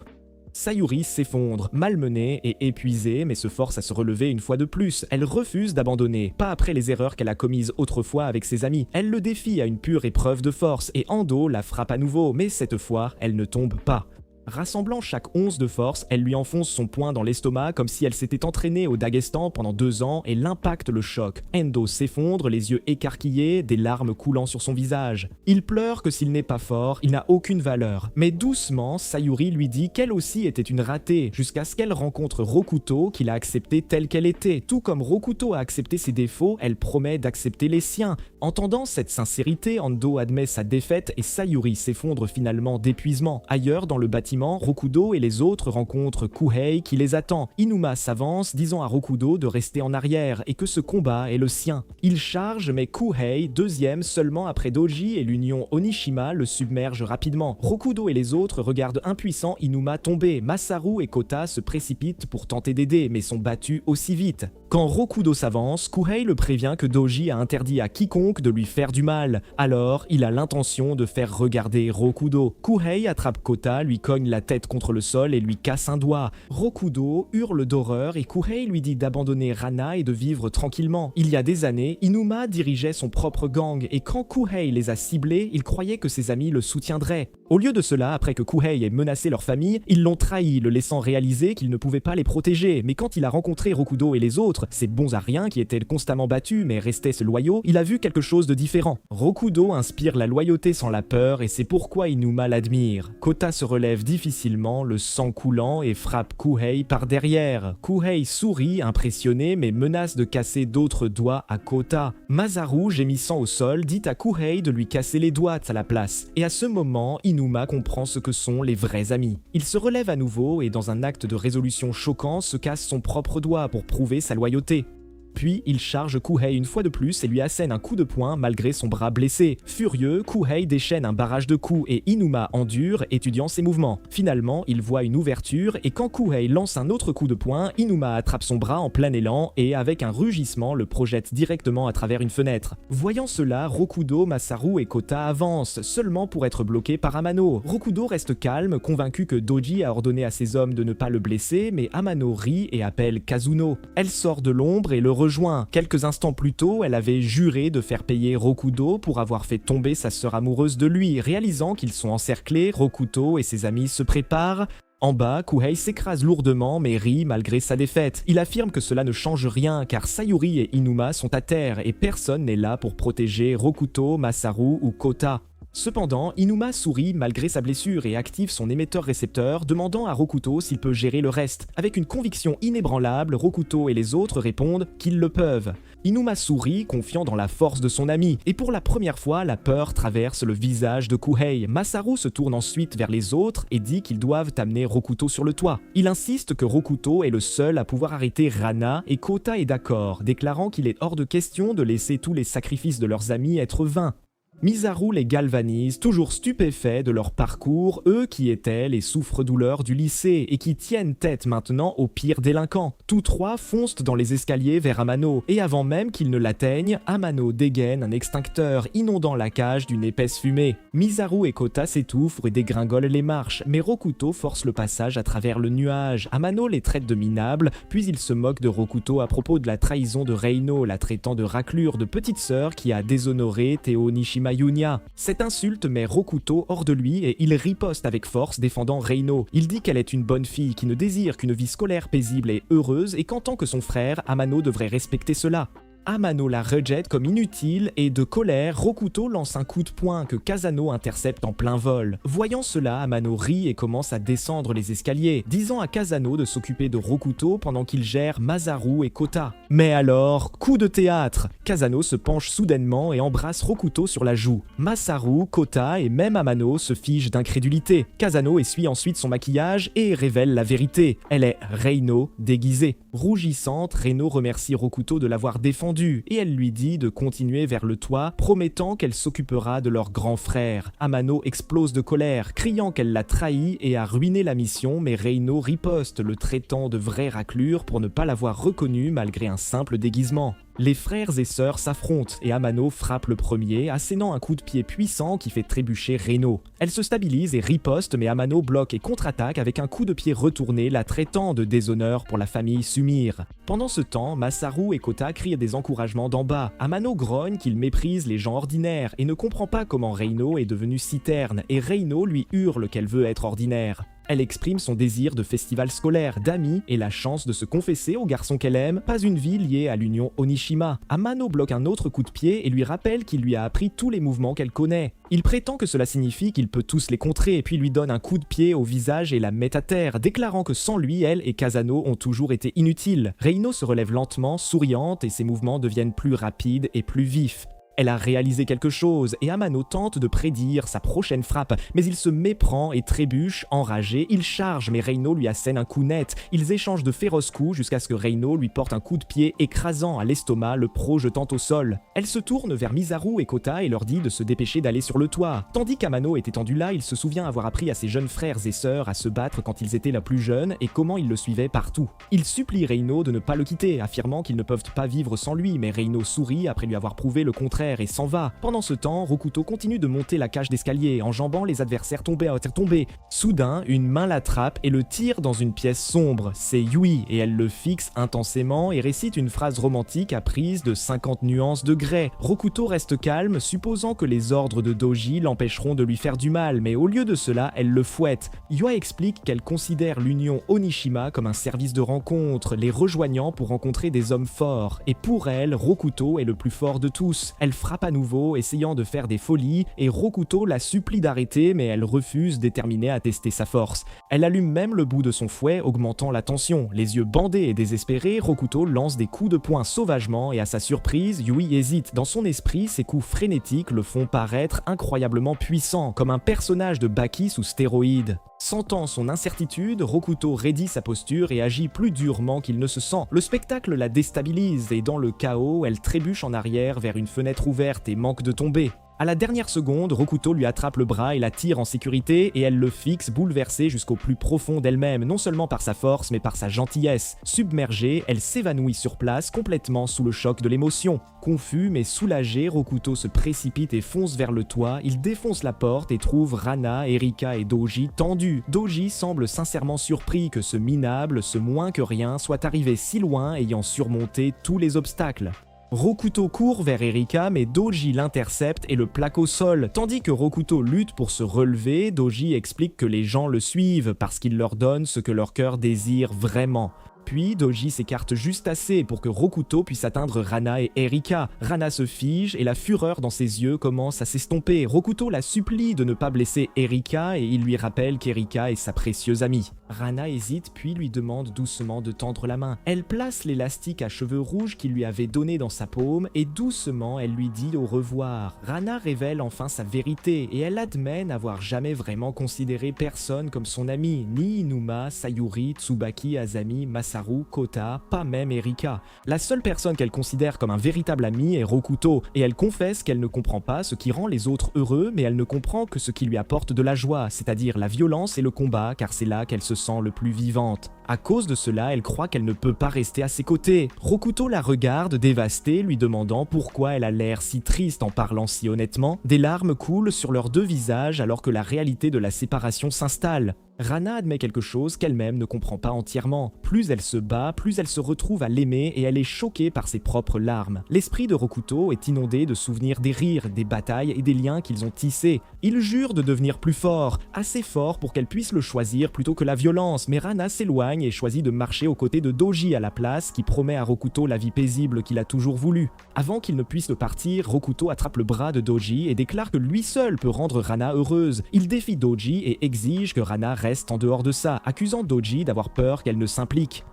Speaker 1: Sayuri s'effondre, malmenée et épuisée, mais se force à se relever une fois de plus. Elle refuse d'abandonner, pas après les erreurs qu'elle a commises autrefois avec ses amis. Elle le défie à une pure épreuve de force et Ando la frappe à nouveau, mais cette fois, elle ne tombe pas. Rassemblant chaque once de force, elle lui enfonce son poing dans l'estomac comme si elle s'était entraînée au Daghestan pendant 2 ans et l'impact le choque. Endo s'effondre, les yeux écarquillés, des larmes coulant sur son visage. Il pleure que s'il n'est pas fort, il n'a aucune valeur. Mais doucement, Sayuri lui dit qu'elle aussi était une ratée, jusqu'à ce qu'elle rencontre Rokuto, qu'il a acceptée telle qu'elle était. Tout comme Rokuto a accepté ses défauts, elle promet d'accepter les siens. Entendant cette sincérité, Endo admet sa défaite et Sayuri s'effondre finalement d'épuisement. Ailleurs dans le bâtiment, Rokudo et les autres rencontrent Kuhei qui les attend. Inuma s'avance, disant à Rokudo de rester en arrière et que ce combat est le sien. Il charge, mais Kuhei, deuxième seulement après Doji et l'union Onishima, le submerge rapidement. Rokudo et les autres regardent impuissants Inuma tomber. Masaru et Kota se précipitent pour tenter d'aider, mais sont battus aussi vite. Quand Rokudo s'avance, Kuhei le prévient que Doji a interdit à quiconque de lui faire du mal. Alors, il a l'intention de faire regarder Rokudo. Kuhei attrape Kota, lui cogne la tête contre le sol et lui casse un doigt. Rokudo hurle d'horreur et Kuhei lui dit d'abandonner Rana et de vivre tranquillement. Il y a des années, Inuma dirigeait son propre gang et quand Kuhei les a ciblés, il croyait que ses amis le soutiendraient. Au lieu de cela, après que Kuhei ait menacé leur famille, ils l'ont trahi, le laissant réaliser qu'il ne pouvait pas les protéger. Mais quand il a rencontré Rokudo et les autres, ces bons à rien qui étaient constamment battus mais restaient loyaux, il a vu quelque chose de différent. Rokudo inspire la loyauté sans la peur et c'est pourquoi Inuma l'admire. Kota se relève difficilement, le sang coulant et frappe Kuhei par derrière. Kuhei sourit, impressionné, mais menace de casser d'autres doigts à Kota. Masaru, gémissant au sol, dit à Kuhei de lui casser les doigts à la place. Et à ce moment, Inuma comprend ce que sont les vrais amis. Il se relève à nouveau et dans un acte de résolution choquant, se casse son propre doigt pour prouver sa loyauté. Puis il charge Kuhei une fois de plus et lui assène un coup de poing malgré son bras blessé. Furieux, Kuhei déchaîne un barrage de coups et Inuma endure, étudiant ses mouvements. Finalement, il voit une ouverture et quand Kuhei lance un autre coup de poing, Inuma attrape son bras en plein élan et avec un rugissement le projette directement à travers une fenêtre. Voyant cela, Rokudo, Masaru et Kota avancent, seulement pour être bloqués par Amano. Rokudo reste calme, convaincu que Doji a ordonné à ses hommes de ne pas le blesser, mais Amano rit et appelle Kazuno. Elle sort de l'ombre et le rejoint. Quelques instants plus tôt, elle avait juré de faire payer Rokudo pour avoir fait tomber sa sœur amoureuse de lui. Réalisant qu'ils sont encerclés, Rokudo et ses amis se préparent. En bas, Kuhei s'écrase lourdement mais rit malgré sa défaite. Il affirme que cela ne change rien car Sayuri et Inuma sont à terre et personne n'est là pour protéger Rokudo, Masaru ou Kota. Cependant, Inuma sourit malgré sa blessure et active son émetteur-récepteur, demandant à Rokuto s'il peut gérer le reste. Avec une conviction inébranlable, Rokuto et les autres répondent qu'ils le peuvent. Inuma sourit, confiant dans la force de son ami, et pour la première fois, la peur traverse le visage de Kuhei. Masaru se tourne ensuite vers les autres et dit qu'ils doivent amener Rokuto sur le toit. Il insiste que Rokuto est le seul à pouvoir arrêter Rana et Kota est d'accord, déclarant qu'il est hors de question de laisser tous les sacrifices de leurs amis être vains. Misaru les galvanise, toujours stupéfaits de leur parcours, eux qui étaient les souffre-douleurs du lycée et qui tiennent tête maintenant aux pires délinquants. Tous trois foncent dans les escaliers vers Amano, et avant même qu'ils ne l'atteignent, Amano dégaine un extincteur, inondant la cage d'une épaisse fumée. Misaru et Kota s'étouffent et dégringolent les marches, mais Rokuto force le passage à travers le nuage. Amano les traite de minables, puis il se moque de Rokuto à propos de la trahison de Reino, la traitant de raclure de petite sœur qui a déshonoré Teo Nishima Yunya. Cette insulte met Rokuto hors de lui et il riposte avec force défendant Reino. Il dit qu'elle est une bonne fille qui ne désire qu'une vie scolaire paisible et heureuse et qu'en tant que son frère, Amano devrait respecter cela. Amano la rejette comme inutile et de colère, Rokuto lance un coup de poing que Kazano intercepte en plein vol. Voyant cela, Amano rit et commence à descendre les escaliers, disant à Kazano de s'occuper de Rokuto pendant qu'il gère Masaru et Kota. Mais alors, coup de théâtre! Kazano se penche soudainement et embrasse Rokuto sur la joue. Masaru, Kota et même Amano se figent d'incrédulité. Kazano essuie ensuite son maquillage et révèle la vérité. Elle est Reino déguisée. Rougissante, Reino remercie Rokuto de l'avoir défendu et elle lui dit de continuer vers le toit, promettant qu'elle s'occupera de leur grand frère. Amano explose de colère, criant qu'elle l'a trahi et a ruiné la mission, mais Reino riposte, le traitant de vraie raclure pour ne pas l'avoir reconnu malgré un simple déguisement. Les frères et sœurs s'affrontent et Amano frappe le premier, assénant un coup de pied puissant qui fait trébucher Reino. Elle se stabilise et riposte, mais Amano bloque et contre-attaque avec un coup de pied retourné, la traitant de déshonneur pour la famille Sumire. Pendant ce temps, Masaru et Kota crient des encouragements d'en bas. Amano grogne qu'il méprise les gens ordinaires et ne comprend pas comment Reino est devenu si terne, et Reino lui hurle qu'elle veut être ordinaire. Elle exprime son désir de festival scolaire, d'amis et la chance de se confesser au garçon qu'elle aime, pas une vie liée à l'union Onishima. Amano bloque un autre coup de pied et lui rappelle qu'il lui a appris tous les mouvements qu'elle connaît. Il prétend que cela signifie qu'il peut tous les contrer, puis lui donne un coup de pied au visage et la met à terre, déclarant que sans lui, elle et Kazano ont toujours été inutiles. Reino se relève lentement, souriante, et ses mouvements deviennent plus rapides et plus vifs. Elle a réalisé quelque chose et Amano tente de prédire sa prochaine frappe, mais il se méprend et trébuche, enragé, il charge mais Reino lui assène un coup net. Ils échangent de féroces coups jusqu'à ce que Reino lui porte un coup de pied écrasant à l'estomac, le projetant au sol. Elle se tourne vers Misaru et Kota et leur dit de se dépêcher d'aller sur le toit. Tandis qu'Amano est étendu là, il se souvient avoir appris à ses jeunes frères et sœurs à se battre quand ils étaient la plus jeunes et comment ils le suivaient partout. Il supplie Reino de ne pas le quitter, affirmant qu'ils ne peuvent pas vivre sans lui, mais Reino sourit après lui avoir prouvé le contraire et s'en va. Pendant ce temps, Rokuto continue de monter la cage d'escalier, enjambant les adversaires tombés à terre tombés. Soudain, une main l'attrape et le tire dans une pièce sombre. C'est Yui et elle le fixe intensément et récite une phrase romantique apprise de 50 nuances de grès. Rokuto reste calme, supposant que les ordres de Doji l'empêcheront de lui faire du mal, mais au lieu de cela, elle le fouette. Yui explique qu'elle considère l'union Onishima comme un service de rencontre, les rejoignant pour rencontrer des hommes forts. Et pour elle, Rokuto est le plus fort de tous. Elle frappe à nouveau, essayant de faire des folies, et Rokuto la supplie d'arrêter, mais elle refuse, déterminée à tester sa force. Elle allume même le bout de son fouet, augmentant la tension. Les yeux bandés et désespérés, Rokuto lance des coups de poing sauvagement, et à sa surprise, Yui hésite. Dans son esprit, ses coups frénétiques le font paraître incroyablement puissant, comme un personnage de Baki sous stéroïdes. Sentant son incertitude, Rokuto raidit sa posture et agit plus durement qu'il ne se sent. Le spectacle la déstabilise et dans le chaos, elle trébuche en arrière vers une fenêtre ouverte et manque de tomber. À la dernière seconde, Rokuto lui attrape le bras et la tire en sécurité et elle le fixe, bouleversée jusqu'au plus profond d'elle-même, non seulement par sa force mais par sa gentillesse. Submergée, elle s'évanouit sur place, complètement sous le choc de l'émotion. Confus mais soulagé, Rokuto se précipite et fonce vers le toit. Il défonce la porte et trouve Rana, Erika et Doji tendus. Doji semble sincèrement surpris que ce minable, ce moins que rien, soit arrivé si loin ayant surmonté tous les obstacles. Rokuto court vers Erika, mais Doji l'intercepte et le plaque au sol. Tandis que Rokuto lutte pour se relever, Doji explique que les gens le suivent parce qu'il leur donne ce que leur cœur désire vraiment. Puis Doji s'écarte juste assez pour que Rokuto puisse atteindre Rana et Erika. Rana se fige et la fureur dans ses yeux commence à s'estomper. Rokuto la supplie de ne pas blesser Erika et il lui rappelle qu'Erika est sa précieuse amie. Rana hésite puis lui demande doucement de tendre la main. Elle place l'élastique à cheveux rouges qu'il lui avait donné dans sa paume et doucement elle lui dit au revoir. Rana révèle enfin sa vérité et elle admet n'avoir jamais vraiment considéré personne comme son ami, ni Inuma, Sayuri, Tsubaki, Azami, Masaru Masaru, Kota, pas même Erika. La seule personne qu'elle considère comme un véritable ami est Rokuto, et elle confesse qu'elle ne comprend pas ce qui rend les autres heureux, mais elle ne comprend que ce qui lui apporte de la joie, c'est-à-dire la violence et le combat, car c'est là qu'elle se sent le plus vivante. À cause de cela, elle croit qu'elle ne peut pas rester à ses côtés. Rokuto la regarde dévastée, lui demandant pourquoi elle a l'air si triste en parlant si honnêtement. Des larmes coulent sur leurs deux visages alors que la réalité de la séparation s'installe. Rana admet quelque chose qu'elle-même ne comprend pas entièrement. Plus elle se bat, plus elle se retrouve à l'aimer et elle est choquée par ses propres larmes. L'esprit de Rokuto est inondé de souvenirs des rires, des batailles et des liens qu'ils ont tissés. Il jure de devenir plus fort, assez fort pour qu'elle puisse le choisir plutôt que la violence, mais Rana s'éloigne et choisit de marcher aux côtés de Doji à la place, qui promet à Rokuto la vie paisible qu'il a toujours voulu. Avant qu'il ne puisse partir, Rokuto attrape le bras de Doji et déclare que lui seul peut rendre Rana heureuse. Il défie Doji et exige que Rana reste en dehors de ça, accusant Doji d'avoir peur qu'elle ne s'implique.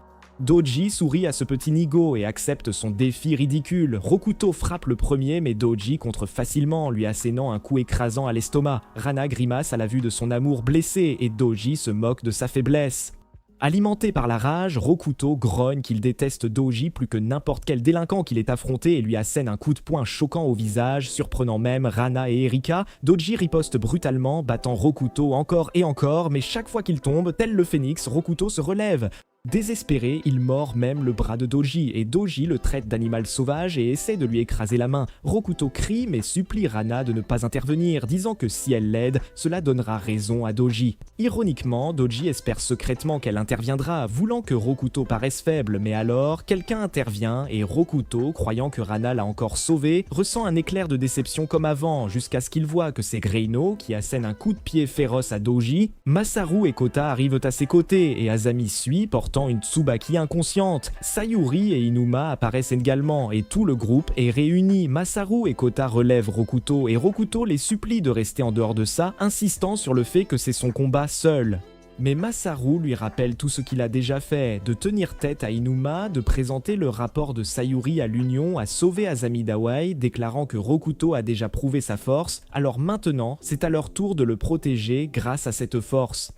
Speaker 1: Doji sourit à ce petit nigo et accepte son défi ridicule. Rokuto frappe le premier mais Doji contre facilement, lui assénant un coup écrasant à l'estomac. Rana grimace à la vue de son amour blessé et Doji se moque de sa faiblesse. Alimenté par la rage, Rokuto grogne qu'il déteste Doji plus que n'importe quel délinquant qu'il ait affronté et lui assène un coup de poing choquant au visage, surprenant même Rana et Erika. Doji riposte brutalement, battant Rokuto encore et encore, mais chaque fois qu'il tombe, tel le phénix, Rokuto se relève. Désespéré, il mord même le bras de Doji et Doji le traite d'animal sauvage et essaie de lui écraser la main. Rokuto crie mais supplie Rana de ne pas intervenir, disant que si elle l'aide, cela donnera raison à Doji. Ironiquement, Doji espère secrètement qu'elle interviendra, voulant que Rokuto paraisse faible, mais alors, quelqu'un intervient et Rokuto, croyant que Rana l'a encore sauvé, ressent un éclair de déception comme avant, jusqu'à ce qu'il voit que c'est Greino qui assène un coup de pied féroce à Doji. Masaru et Kota arrivent à ses côtés et Azami suit, portant une Tsubaki inconsciente. Sayuri et Inuma apparaissent également et tout le groupe est réuni. Masaru et Kota relèvent Rokuto et Rokuto les supplie de rester en dehors de ça, insistant sur le fait que c'est son combat seul. Mais Masaru lui rappelle tout ce qu'il a déjà fait, de tenir tête à Inuma, de présenter le rapport de Sayuri à l'Union, à sauver Azami Dawai, déclarant que Rokuto a déjà prouvé sa force, alors maintenant, c'est à leur tour de le protéger grâce à cette force.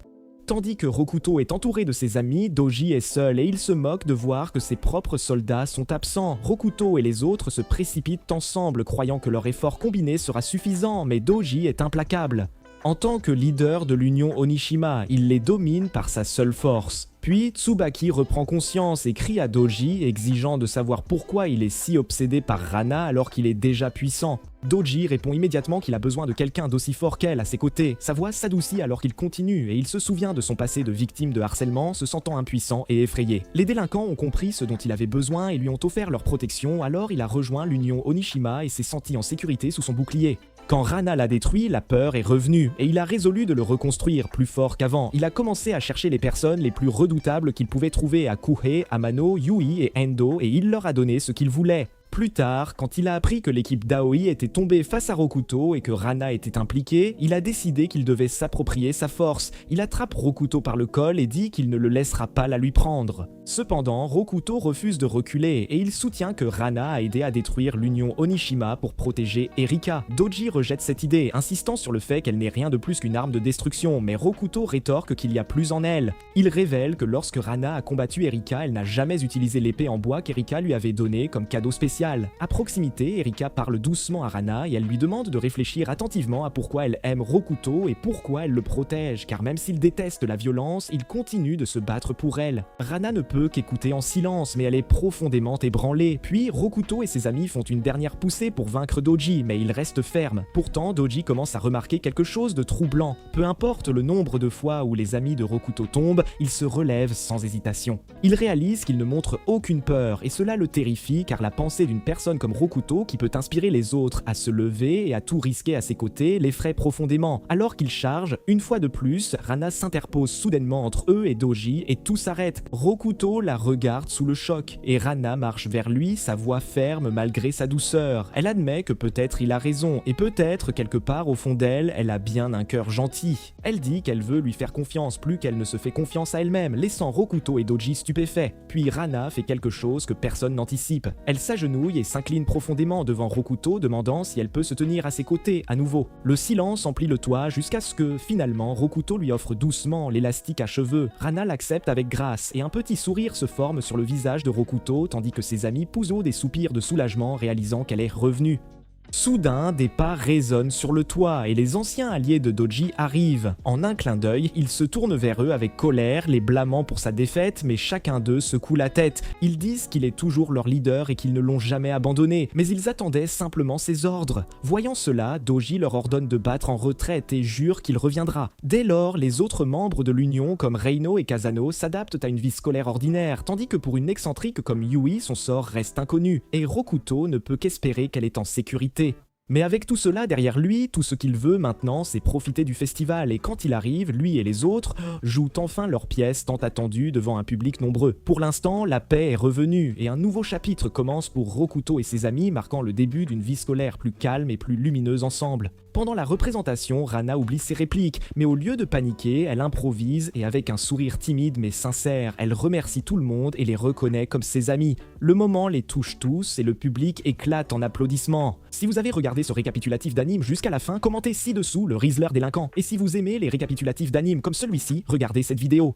Speaker 1: Tandis que Rokuto est entouré de ses amis, Doji est seul et il se moque de voir que ses propres soldats sont absents. Rokuto et les autres se précipitent ensemble, croyant que leur effort combiné sera suffisant, mais Doji est implacable. En tant que leader de l'Union Onishima, il les domine par sa seule force. Puis Tsubaki reprend conscience et crie à Doji, exigeant de savoir pourquoi il est si obsédé par Rana alors qu'il est déjà puissant. Doji répond immédiatement qu'il a besoin de quelqu'un d'aussi fort qu'elle à ses côtés. Sa voix s'adoucit alors qu'il continue et il se souvient de son passé de victime de harcèlement, se sentant impuissant et effrayé. Les délinquants ont compris ce dont il avait besoin et lui ont offert leur protection, alors il a rejoint l'Union Onishima et s'est senti en sécurité sous son bouclier. Quand Rana l'a détruit, la peur est revenue, et il a résolu de le reconstruire plus fort qu'avant. Il a commencé à chercher les personnes les plus redoutables qu'il pouvait trouver à Kuhei, Amano, Yui et Endo, et il leur a donné ce qu'ils voulaient. Plus tard, quand il a appris que l'équipe d'Aoi était tombée face à Rokuto et que Rana était impliquée, il a décidé qu'il devait s'approprier sa force. Il attrape Rokuto par le col et dit qu'il ne le laissera pas la lui prendre. Cependant, Rokuto refuse de reculer et il soutient que Rana a aidé à détruire l'Union Onishima pour protéger Erika. Doji rejette cette idée, insistant sur le fait qu'elle n'est rien de plus qu'une arme de destruction, mais Rokuto rétorque qu'il y a plus en elle. Il révèle que lorsque Rana a combattu Erika, elle n'a jamais utilisé l'épée en bois qu'Erika lui avait donnée comme cadeau spécial. À proximité, Erika parle doucement à Rana et elle lui demande de réfléchir attentivement à pourquoi elle aime Rokuto et pourquoi elle le protège, car même s'il déteste la violence, il continue de se battre pour elle. Rana ne peut qu'écouter en silence, mais elle est profondément ébranlée. Puis Rokuto et ses amis font une dernière poussée pour vaincre Doji, mais il reste ferme. Pourtant, Doji commence à remarquer quelque chose de troublant. Peu importe le nombre de fois où les amis de Rokuto tombent, il se relève sans hésitation. Il réalise qu'il ne montre aucune peur, et cela le terrifie car la pensée d'une personne comme Rokuto qui peut inspirer les autres à se lever et à tout risquer à ses côtés l'effraie profondément. Alors qu'il charge, une fois de plus, Rana s'interpose soudainement entre eux et Doji et tout s'arrête. Rokuto la regarde sous le choc et Rana marche vers lui, sa voix ferme malgré sa douceur. Elle admet que peut-être il a raison et peut-être quelque part au fond d'elle, elle a bien un cœur gentil. Elle dit qu'elle veut lui faire confiance plus qu'elle ne se fait confiance à elle-même, laissant Rokuto et Doji stupéfaits. Puis Rana fait quelque chose que personne n'anticipe. Elle s'agenouille s'agenouille et s'incline profondément devant Rokuto, demandant si elle peut se tenir à ses côtés à nouveau. Le silence emplit le toit jusqu'à ce que, finalement, Rokuto lui offre doucement l'élastique à cheveux. Rana l'accepte avec grâce et un petit sourire se forme sur le visage de Rokuto tandis que ses amis poussent des soupirs de soulagement réalisant qu'elle est revenue. Soudain, des pas résonnent sur le toit et les anciens alliés de Doji arrivent. En un clin d'œil, il se tourne vers eux avec colère, les blâmant pour sa défaite, mais chacun d'eux secoue la tête. Ils disent qu'il est toujours leur leader et qu'ils ne l'ont jamais abandonné, mais ils attendaient simplement ses ordres. Voyant cela, Doji leur ordonne de battre en retraite et jure qu'il reviendra. Dès lors, les autres membres de l'Union comme Reino et Kazano s'adaptent à une vie scolaire ordinaire, tandis que pour une excentrique comme Yui, son sort reste inconnu, et Rokuto ne peut qu'espérer qu'elle est en sécurité. Mais avec tout cela derrière lui, tout ce qu'il veut maintenant, c'est profiter du festival, et quand il arrive, lui et les autres jouent enfin leur pièce tant attendue devant un public nombreux. Pour l'instant, la paix est revenue, et un nouveau chapitre commence pour Rokuto et ses amis, marquant le début d'une vie scolaire plus calme et plus lumineuse ensemble. Pendant la représentation, Rana oublie ses répliques, mais au lieu de paniquer, elle improvise et avec un sourire timide mais sincère, elle remercie tout le monde et les reconnaît comme ses amis. Le moment les touche tous et le public éclate en applaudissements. Si vous avez regardé ce récapitulatif d'anime jusqu'à la fin, commentez ci-dessous le Rizzler délinquant. Et si vous aimez les récapitulatifs d'anime comme celui-ci, regardez cette vidéo.